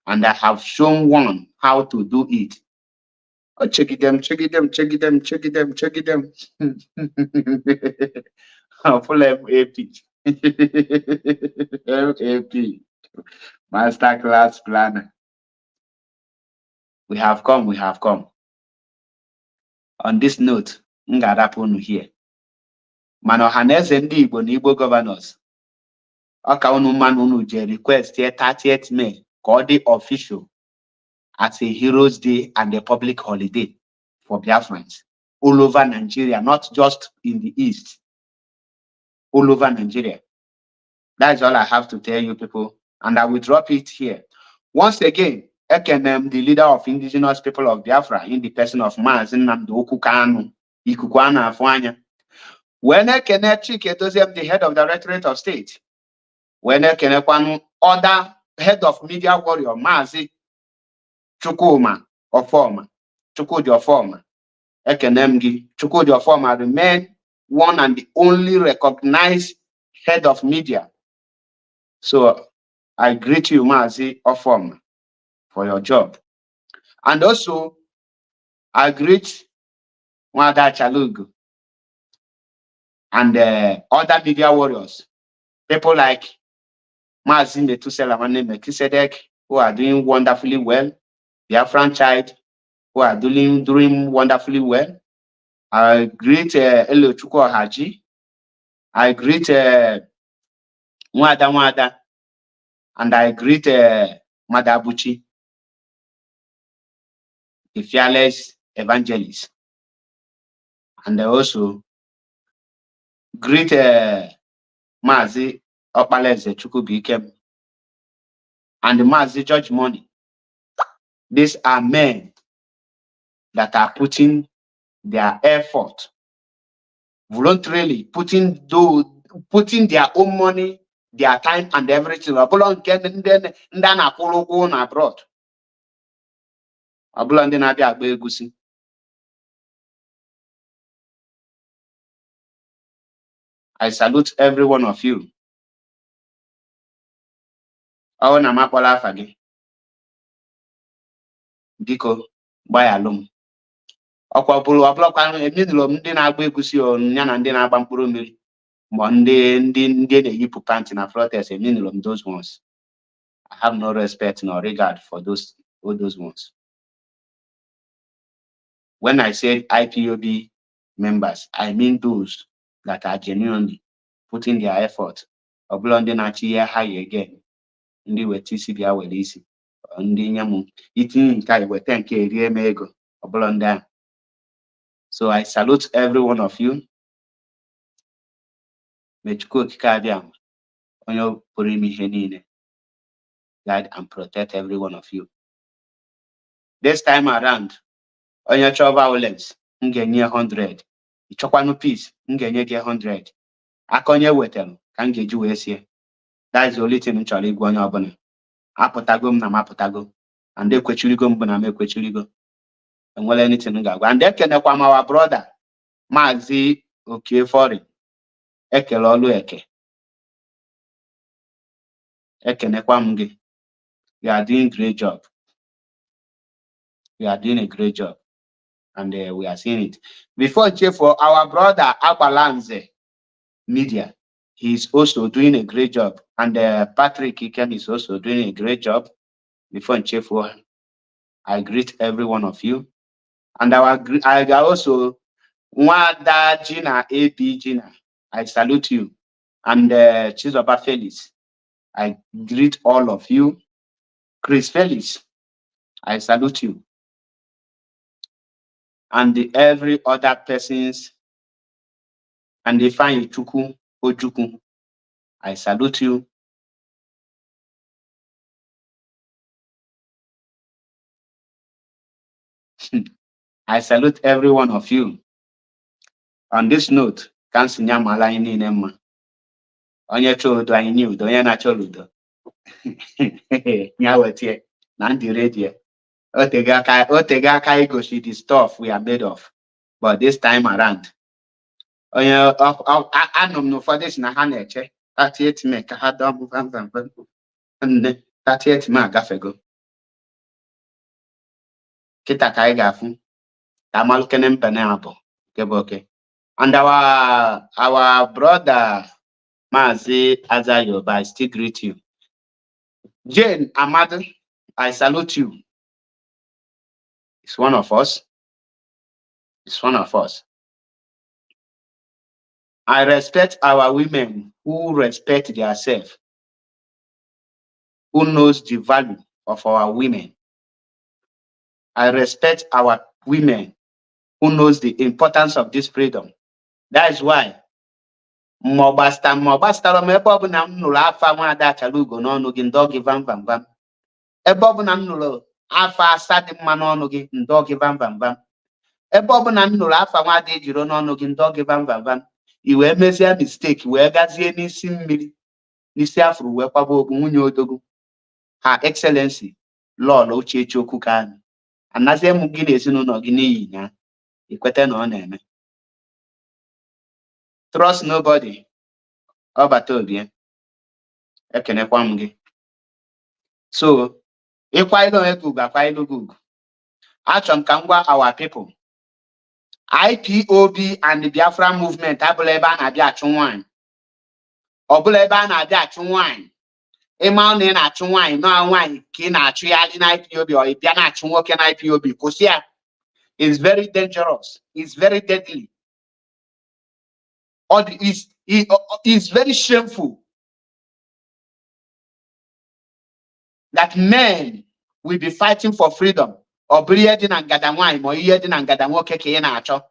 and I have shown one how to do it. Oh, check it them, check it them, check it them, check it them, check it them. Full MAP. MAP. Masterclass planner. We have come, we have come. On this note, m ga-arapụ unu here. Mana ọhaneze ndị Igbo na Igbo governors, ọka unu mmanụ unu je request here 30th May ka ọ dị official as a Heroes Day and a public holiday for Biafrans all over Nigeria, not just in the East, all over Nigeria. That's all I have to tell you people, and I will drop it here. Once again, Ekenem, the leader of indigenous people of Biafra, in the person of Mazi Nnamdi Okukanu, Ikukwana Afwanya. When Ekene Chike, the head of the Directorate of State, when Ekene Kwanu, other head of media warrior, Mazi Chukuma Ofoma, Chukudi Ofoma, Ekenemgi, Chukudi Ofoma remain one and the only recognized head of media. So I greet you, Mazi Ofoma, for your job. And also, I greet Wada Chalugu and other media warriors, people like Mazi Metusela Melchizedek, who are doing wonderfully well, Biafran child, who are doing wonderfully well. I greet Elo Chukwu Haji. I greet Mwada, and I greet Madabuchi, the fearless evangelist. And I also greet Mazi Okpaleze Chukwubikem and Mazi George Money. These are men that are putting their effort, voluntarily putting their own money, their time, and everything. Abroad. I salute every one of you. Oh, Namakola Fagi. Diko, by alum. Ọkwapụrụ ọbụlọkwa eminụlọ m ndị na-agba egusi ya na ndị na-agba mkpụrụ mmiri ma ndị na-eyipụ panty na protest eminụlọ m those ones. I have no respect nor regard for all those ones. When I said IPOB members, I mean those that are genuinely putting their effort. Ọbụla ndị na-achị ihe high again, ndị weta isi bịa were isi, ndị nyemụ itinye nke a weta nke erie m ego, ọbụla ndị ahụ. So I salute every one of you. Guide and protect every one of you. This time around, on your violence, ngenye 100. Ichokwanu peace, ngenye 100. Akonye wetem, kangeju wesie. That is the only thing in Charlie Guanya Obana. Apotagum na mapotago. And they kwechuligo mbana me kwechuligo. And well anything nga. And then can our brother, Mazi okay foreign. Eke lolu eke. Eke nekwamge. You are doing great job. You are doing a great job. And we are seeing it. Before for our brother Aqualanze Media, he is also doing a great job. And Patrick Iken is also doing a great job. Before for I greet every one of you. And I also Wada Gina AP Gina. I salute you. And Chizoba Felix. I greet all of you. Chris Felix, I salute you. And every other persons, and they find Chuku Ojuku, I salute you. I salute every one of you. On this note, Kansi nyamala anyị niile mma. Onye chọrọ udo anyị nye udo, onye na-achọrọ udo ya wetie na ndị redio. Otego aka igosi the stuff we are made of, but this time around onye anụ m n'ụfọdụ si na ha na-eche 38 May ka ha dọọ m nne 38 May agafego. Kịta ka anyị ga-afụ ka amalụkene mpene abụ nke bụ oke. And our brother Mazi Azayoba, I still greet you. Jane Amadu, I salute you. It's one of us. It's one of us. I respect our women who respect themselves, who knows the value of our women. I respect our women who knows the importance of this freedom. That is why mọgbastara m ebe ọbụla m nụrụ afa Nwaada Achalugo n'ọnụ gị ndọ gị vam vam vam. Ebe ọbụla m nụrụ afa Asa dị mma n'ọnụ gị ndọ gị vam vam vam. Ebe ọbụla m nụrụ afa Nwaada Ejiro n'ọnụ gị ndọ gị vam vam vam. I wee mezie mistake wee gazie n'isi mmiri n'isi afụrụ wee kwaba okpu nwunye odogwu Her Excellency Lọl Uchechi Okwu Kanu. Anazie m gị na ezinụlọ gị n'iyi ya ikwete na ọ na-eme. Trust nobody. Ọbata obi ekenekwa m gị. So ịkwanyere onwe gị ugwu akwanyere gị ugwu. Achọrọ m ka m gwa our people, IPOB and the Biafran movement abụla ebe a na-abịa achụ nwaanyị. Ọ bụla ebe a na-abịa achụ nwaanyị. Ịma na ị na-achụ nwaanyị na nwaanyị ka ị na-achụ ya dị na IPOB ọ bịa na-achụ nwoke na IPOB kwụsị ya. It's very dangerous. It's very deadly. It's very shameful that men will be fighting for freedom. Ọ bụrụ ihe dị na ngada nwaanyị ma ihe dị na ngada nwoke ka ị na-achọ.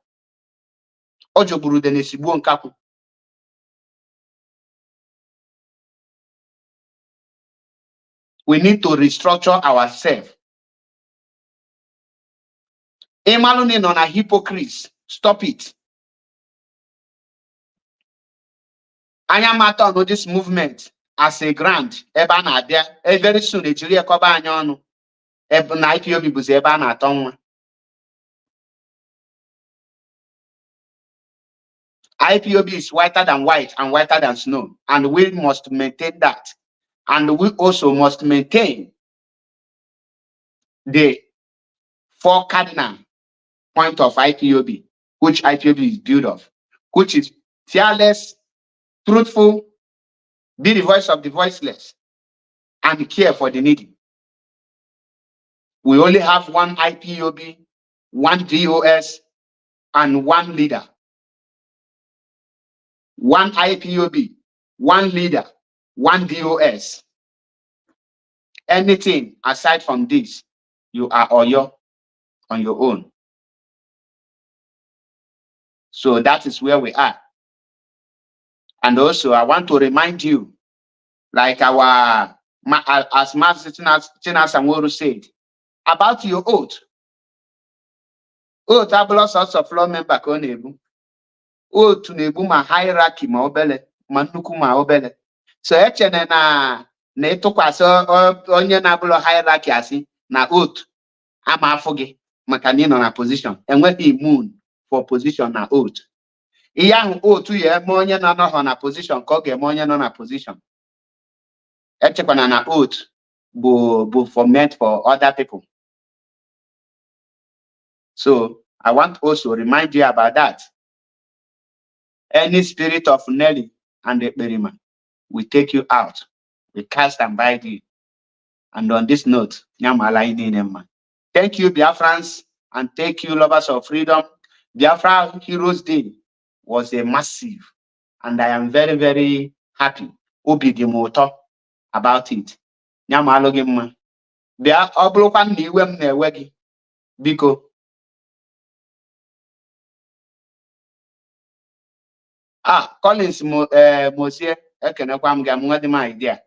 O jogburu ude na-esigbuo nkakwu. We need to restructure ourselves. Ịmalụ na ị nọ na hypocrites. Stop it. Anya mata on this movement as a grant ebe a na-abịa very soon ejiri ekọba anya ọnụ ebe na IPOB bụzi ebe a na-atọ nwa. IPOB is whiter than white and whiter than snow, and we must maintain that. And we also must maintain the 4 cardinal point of IPOB, which IPOB is built of, which is fearless, truthful, be the voice of the voiceless, and care for the needy. We only have one IPOB, one DOS, and one leader. One IPOB, one leader, one DOS. Anything aside from this, you are on your own. So that is where we are. And also, I want to remind you, like as Master Chinasa said, about your oath. Oath abụla sọsọ floor member ka ọ na-ebu. Oath na-ebu ma hierarchy ma obele, ma nnukwu ma obele. So echene na ịtụkwasị onye na-abụla hierarchy asị na oath ama afọ gị maka na ị nọ na position. Enweghị immune for position na oath. Ihe ahụ oath ya eme onye nọ na position ka ọ ga-eme onye nọ na position. Echekwana na oath bụ for meant for other people. So I want also remind you about that. Any spirit of Nelly and Ekperima will take you out. We cast and bind you. And on this note, thank you, Biafrans, and thank you, lovers of freedom. Biafra Heroes Day was a massive, and I am very, very happy. Obi di moto about it. Bia oblokwa na iwe m na-ewe gị biko. Collins Mosie ekenekwa m ga nwa dị m idea.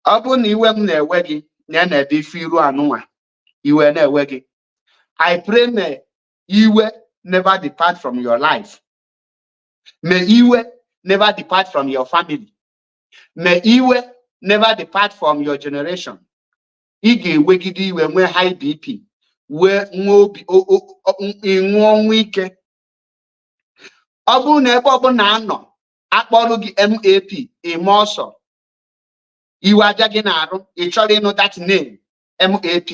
Ọ bụ na iwe m na-ewe gị na-ebe ife iru anụnwa iwe na-ewe gị. I pray may iwe never depart from your life May iwe never depart from your family. May iwe never depart from your generation. Ige wegide iwe nwe high BP, wee nwe obi inwe ọnwụ ike. Ọ bụrụ na ebe ọbụla anọ akpọrọ gị MAP ime ọsọ, iwe abịa gị na-arụ, ị chọrọ ịnụ that name MAP,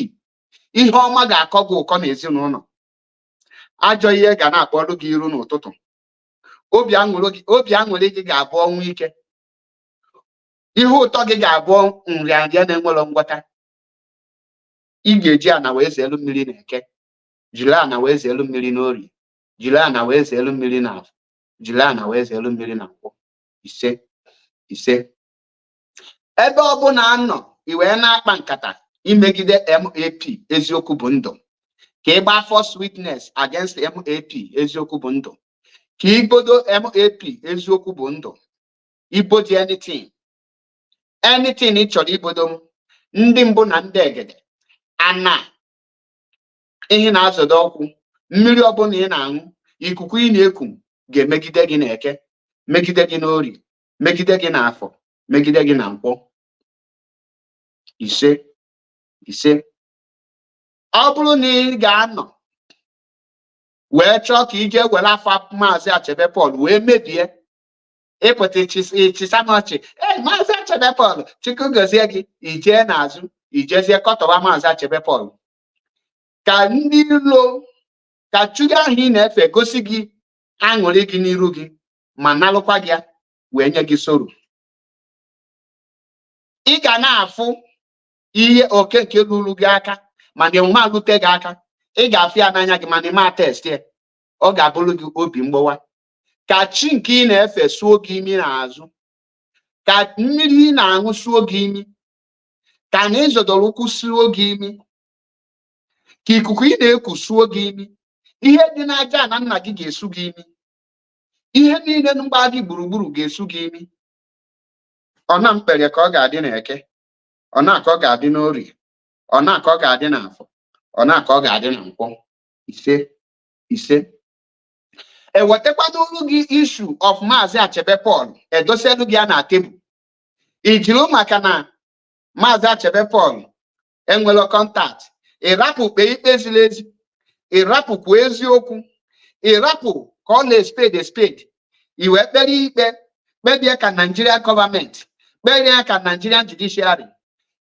ihe ọma ga-akọ gị ụkọ n'ezinụlọ. Ajọ ihe ga na-akpọrọ gị iru n'ụtụtụ. Obi aṅụrị gị ga-abụ ọnwụ ike. Ihe ụtọ gị ga-abụ nrịanrịa na-enwero ngwọta. Ị ga-eji ana wee zeelu mmiri na Eke, jiri ana wee zeelu mmiri n'Orie, jiri ana wee zeelu mmiri na Afọ, jiri ana wee zeelu mmiri na Nkwọ. Ise. Ebe ọbụla anọ i wee na-akpa nkata imegide MAP eziokwu bụ ndụ. Ka ị gbaa false witness against MAP eziokwu bụ ndụ. Ka ibodo MAP eziokwu bụ ndụ. Ibodi anything ị chọrọ ibodo m, ndị mbụ na ndị egede, ana ihe na-azọdo ọkwụ, mmiri ọbụla ị na-aṅụ, ikuku ị na-eku ga-emegide gị na Eke, megide gị n'Orie, megide gị na Afọ, megide gị na Nkwọ. Ise. Ọ bụrụ na ị ga-anọ wee chọọ ka ị jee were afa Maazị Achebe Paul wee mebie, ịpụta ịchịsa n'ọchị, Maazị Achebe Paul, Chukwu gọzie gị, ijee n'azụ, ijezie kọtọba Maazị Achebe Paul. Ka ndị ilo, ka Chukwu ahụ ị na-efe gosi gị aṅụrị gị n'iru gị, ma nalụkwa gị ya wee nye gị soro. Ị ga na-afụ ihe oke nke lụrụ gị aka, mana ịma lute gị aka. Ị ga-afụ ya n'anya gị, mana ịma test ya, ọ ga-abụrụ gị obi mgbawa. Ka chi nke ị na-efe suo gị imi n'azụ, ka mmiri ị na-aṅụ suo gị imi, ka na ịzọdọrọ ụkwụ suo gị imi, ka ikuku ị na-eku suo gị imi, ihe dị n'aja na nna gị ga-esu gị imi, ihe niile mgba gị gburugburu ga-esu gị imi. Ọ na mkpere ka ọ ga-adị na Eke, ọ na-aka ọ ga-adị n'Orie, ọ na-aka ọ ga-adị na Afọ, ọ na-aka ọ ga-adị na Nkwọ. Ise. Ewetakwana olu gị issue of Maazị Achebe Paul, edoselu gị ya na tebụl. Ijiri maka na Maazị Achebe Paul enwelo kọntaktị, ịrapụ kpee ikpe ziri ezi, ịrapụ kwuo eziokwu, ịrapụ ka ọ na-spade, iwe kpere ikpe, kpebie ka Nigerian gọọmenti, kpebie ka Nigerian judiciary,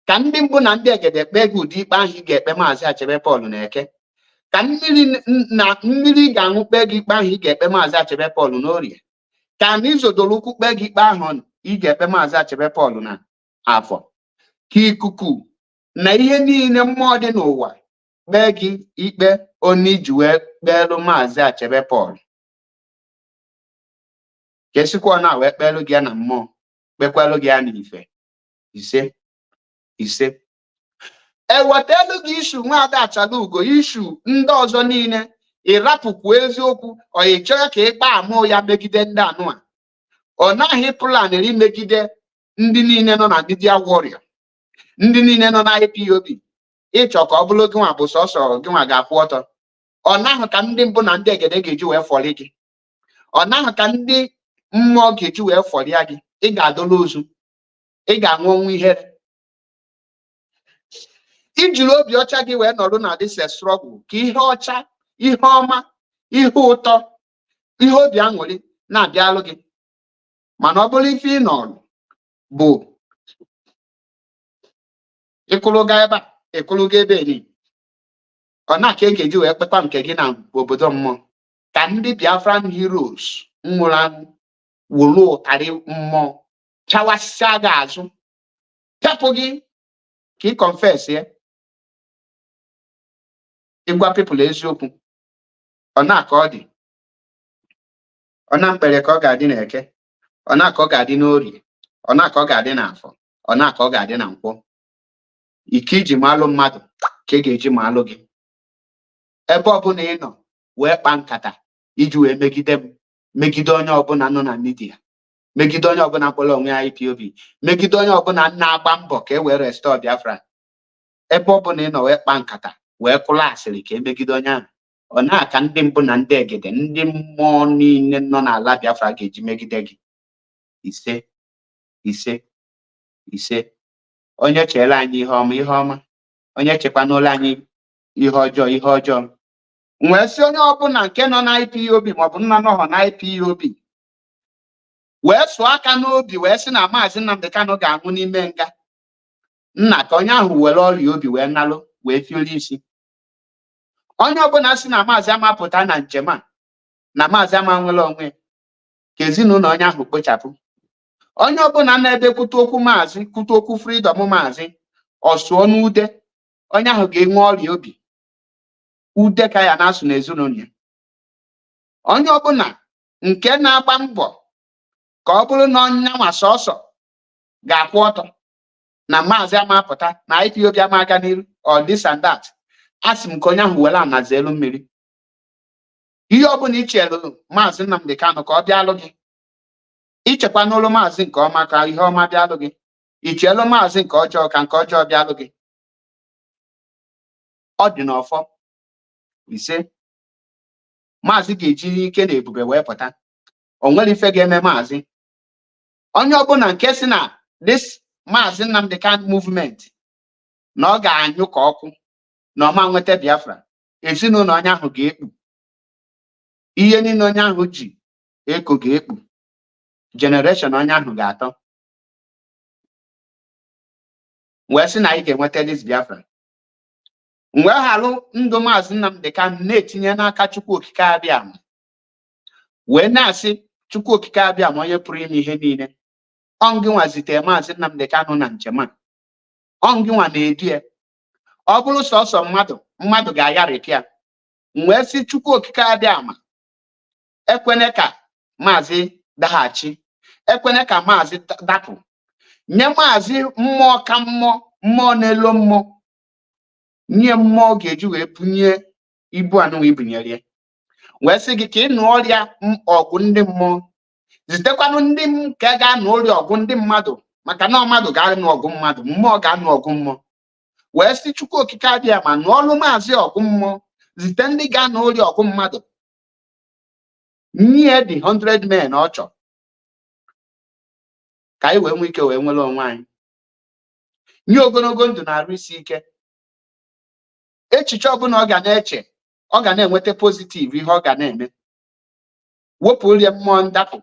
ka ndị mbụ na ndị egede kpee gị ụdị ikpe ahụ ị ga-ekpe Maazị Achebe Paul na Eke, ka mmiri ga-aṅụ kpee gị ikpe ahụ ị ga-ekpe Maazị Achebe Paul n'Orie, ka na izodoro ụkwụ kpee gị ikpe ahụ ị ga-ekpe Maazị Achebe Paul na Afọ, ka ikuku na ihe niile mmụọ dị n'ụwa kpee gị ikpe onye iji wee kpeelu Maazị Achebe Paul. Ka esikwa na wee kpeelu gị ya na mmụọ, kpekwelu gị ya n'ife. Ise. Ewetelu gị ishu Nwaada Achalugo, ishu ndị ọzọ niile, ịrapụkwu eziokwu, ọ ị chọrọ ka ịkpa amụ ya megide ndị anụa. Ọ naghị planịrị imegide ndị niile nọ na media warrior, ndị niile nọ na IPOB. Ịchọ ka ọ bụrụ gị nwa bụ sọsọ gị nwa ga-akwụ ọtọ. Ọ naghị ka ndị mbụ na ndị egede ga-eji wee fọrị gị. Ọ naghị ka ndị mmụọ ga-eji wee fọrịa gị. Ị ga-adọla ozu, ị ga-aṅụ ọnwụ ihere. Ijiri obi ọcha gị wee nọrọ na this struggle, ka ihe ọcha, ihe ọma, ihe ụtọ, ihe obi aṅụrị na-abịalụ gị. Mana ọ bụrụ ife ị nọrọ bụ ịkụlụga ebe a, ịkụlụga ebe eri, ọ na-aka ị ga-eji wee kpekwa nke gị na obodo mmụọ. Ka ndị Biafran heroes nwụrụ anwụ wụrụ ụtarị mmụọ chawasịa gị azụ, pepụ gị ka ị confess ya, ịgwa people eziokwu. Ọ na-aka ọ dị, ọ na mkpere ka ọ ga-adị na Eke, ọ na-aka ọ ga-adị n'Orie, ọ na-aka ọ ga-adị na Afọ, ọ na-aka ọ ga-adị na Nkwọ. Ike iji maalụ mmadụ ka ị ga-eji maalụ gị. Ebe ọbụla ị nọ wee kpaa nkata iji wee megide m, megide onye ọbụla nọ na midia, megide onye ọbụla kpọrọ onwe ya IPOB, megide onye ọbụla na-agba mbọ ka e wee restore Biafra. Ebe ọbụla ị nọ wee kpaa nkata wee kụla asịrị ka emegide onye ahụ, ọ na-aka ndị mbụ na ndị egede ndị mmụọ niile nọ n'ala Biafra ga-eji megide gị. Ise ise ise. Onye chere anyị ihe ọma ihe ọma, onye chekwa n'ụlọ anyị ihe ọjọọ ihe ọjọọ. Wee sị onye ọbụla nke nọ na IPOB maọbụ nna nọghọ na IPOB wee sụọ aka n'obi wee sị na Maazị Nnamdi Kanu ga-anwụ n'ime nga. Nna ka onye ahụ were ọrịa obi wee nalụ wee fiolu isi. Onye ọbụla sị na Maazị Ama pụta na njem a na Maazị Ama nwere onwe ka ezinụlọ onye ahụ kpochapụ. Onye ọbụla na-edekwute okwu Maazị kwute okwu freedom Maazị ọsụọ n'ude, onye ahụ ga-enwe ọrịa obi. Ude ka ya na-asụ n'ezinụlọ ya. Onye ọbụla nke na-agba mbọ ka ọ bụrụ na ọnyanwa sọsọ ga-akwụ ọtọ na Maazị Ama apụta na IPOB ama aga n'iru or this and that, asị m ka onye ahụ were anazi elu mmiri. Ihe ọbụla ichelụ Maazị Nnamdi Kanu ka ọ bịalụ gị, ichekwa n'ụlọ Maazị nke ọma ka ihe ọma bịalụ gị, ichelu Maazị nke ọjọọ ka nke ọjọọ bịalụ gị. Ọ dị n'ọfọ. Ise. Maazị ga-eji ike na ebube wee pụta. O nwere ife ga-eme Maazị. Onye ọbụla nke si na this Maazị Nnamdi Kanu movement na ọ ga-anyụ ka ọkụ na ọma nweta Biafra, ezinụlọ onye ahụ ga-ekpu. Ihe niile onye ahụ ji eko ga-ekpu. Generation onye ahụ ga-atọ. Wee sị na anyị ga-enweta this Biafra. Wee halụ ndụ Maazị Nnamdi Kanu na-etinye n'aka Chukwu Okike Abịama. Wee na-asị Chukwu Okike Abịama onye pụrụ ime ihe niile, ọ gịnwa zitere Maazị Nnamdi Kanu na njem a, ọ gịnwa na-edu ya. Ọ bụrụ sọsọ mmadụ ga-agharịpụ ya. Wee sị Chukwu Okike Abịama ekwene ka Maazị daghachi, ekwene ka Maazị dapụ, nye Maazị mmụọ ka mmụọ na-elo mmụọ, nye mmụọ ga-eji wee bunye ibu anụnwa ibunyere ya. Wee sị gị ka ị nụ ọrịa ọgụ ndị mmụọ, zitekwanụ ndị nke ga-anụ ọrịa ọgụ ndị mmadụ, maka na mmadụ ga-anụ ọgụ mmadụ, mmụọ ga-anụ ọgụ mmụọ. Wee sị Chukwu Okike Abịama n'ọlụ Maazị ọgụ mmụọ, zite ndị ga-anụ ọrịa ọgụ mmadụ, nye the 100 men ọ chọrọ ka anyị wee nwee ike wee nwere onwe anyị. Nye ogologo ndụ na arụ isi ike. Echiche ọbụla ọ ga na-eche, ọ ga na-enweta pozitiv ihe ọ ga na-eme. Wepụ orie mmụọ ndapụ,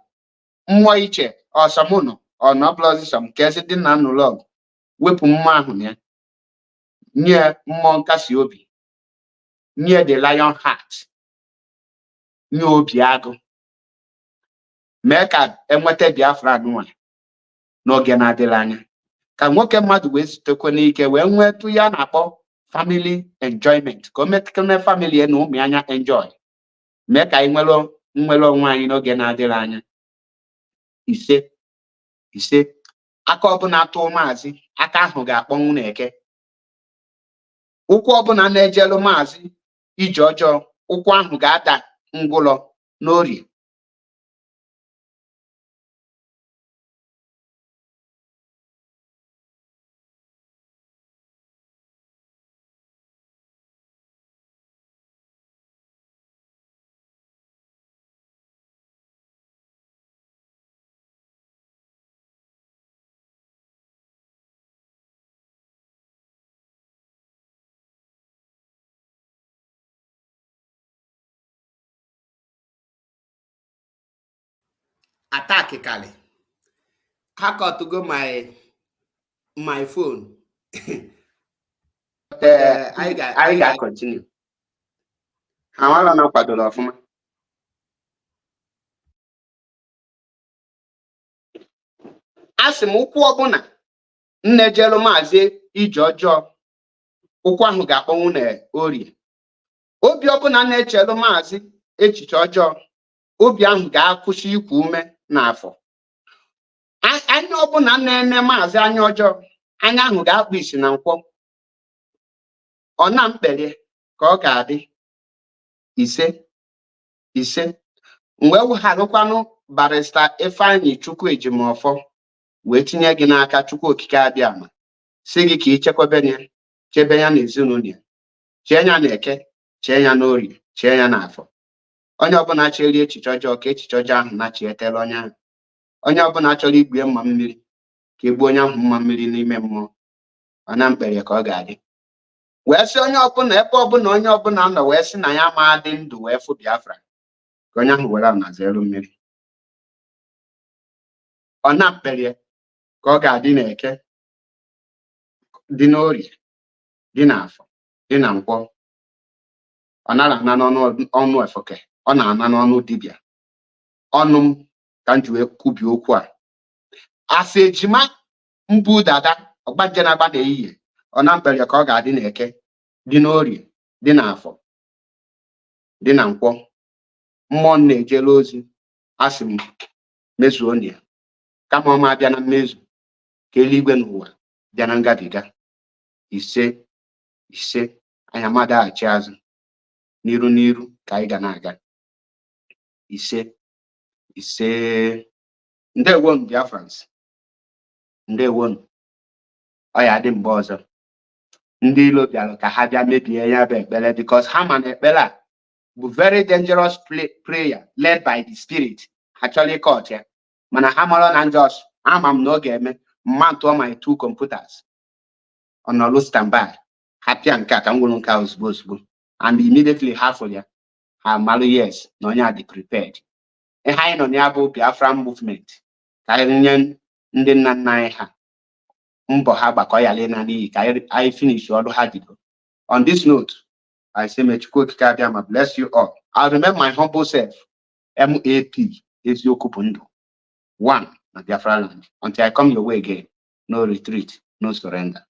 mmụọ iche ọsọmụnụ ọnọblọzisọm nke ezi dị na nnụlọ ọgụ. Wepụ mmụọ ahụ na ya. Nye mmụọ nkasi obi, nye the lion heart, nye obi agụ. Mee ka enweta Biafra nwa n'oge na-adịghị anya, ka nwoke mmadụ wee zutekwa n'ike wee nwetụ ya na-akpọ family enjoyment, ka o metekene family na ụmụ anya enjoy. Mee ka anyị nwere onwe anyị n'oge na-adịghị anya. Ise ise. Aka ọbụla atụ Maazị, aka ahụ ga-akpọnwụ n'eke. Ụkwụ ọbụla na-ejelu Maazị ije ọjọọ, ụkwụ ahụ ga-ada ngwụlọ n'orie. Attack Kali. Hack out to go my phone. I got continue. I want to know what to do. Asị m ụkwụ ọbụla nnejelu Maazị ije ọjọọ, ụkwụ ahụ ga-akpọnwụ na orie. Obi ọbụla na-echelu Maazị echiche ọjọọ, obi ahụ ga-akwụsị ikwu ume n'afọ. Anya ọbụla na-eme Maazị anya ọjọọ, anya ahụ ga-akpụ isi na nkwọ. Ọ na mkpere ka ọ ga-adị. Ise ise. Wee wugharịkwanụ Barrister Ifeanyi Chukwu Ejimọfọ wee tinye gị n'aka Chukwu Okike Abịama, si gị ka ichekwebe ya, chebe ya na ezinụlọ ya, chee ya na Eke, chee ya n'Orie, chie ya n'afọ. Onye ọbụla chịrị echiche ọjọọ ka echiche ọjọọ ahụ na-chietela onye ahụ. Onye ọbụla chọrọ igwe mma mmiri ka egbuo onye ahụ mma mmiri n'ime mmụọ. Ọ na mkpere ka ọ ga-adị. Wee sị onye ọbụla ebe ọbụla onye ọbụla nọ wee sị na ya ma dị ndụ wee fụ Biafra ka onye ahụ were ọna zere mmiri. Ọ na mkpere ka ọ ga-adị n'Eke, dị n'Orie, dị n'Afọ, dị na Nkwọ. Ọ nara ana n'ọnụ Efoke, ọ na-ana n'ọnụ dibịa. Ọnụ m ka m ji wee kwubi okwu a. Asị ejima mbu dada ọgbanje na-agba n'ehihie. Ọ na mkpere ka ọ ga-adị n'Eke, dị n'Orie, dị n'Afọ, dị na Nkwọ. Mmụọ na-ejela ozi asị m mezuo ya, kama ọma abịa na mmezu ka eluigwe n'ụwa bịa na ngabiga. Ise ise anyị amadaghachi azụ, n'iru n'iru ka anyị ga na-aga. Ise ise. Ndewonu Biafrans, ndewonu. Ọ ya dị mgbe ọzọ ndị ilo bịara ka ha bịa mebie ya bụ ekpere, because ha ma na ekpere a bụ very dangerous prayer led by the spirit. Ha chọrọ ịkọt ya, mana ha mara na njọs ama m na ọ ga-eme. Mma ntụọ my 2 computers ọnọlụ standby. Ha pịa nke a ka m gwụrụ nke a ozugbo ozugbo, and immediately ha fụrụ ya, ha malụ yes na onye a dị prepared. Ihe anyị nọ na ya bụ Biafran movement ka anyị nye ndị nna nna anyị ha mbọ ha gbakọ ya lena n'iyi ka anyị finish ọrụ ha bido. On this note, I say may Chukwu okike abịa ma bless you all. I'll remain my humble self, MAP, eziokwu bụ ndụ, 1 na Biafra land. Until I come your way again, no retreat, no surrender.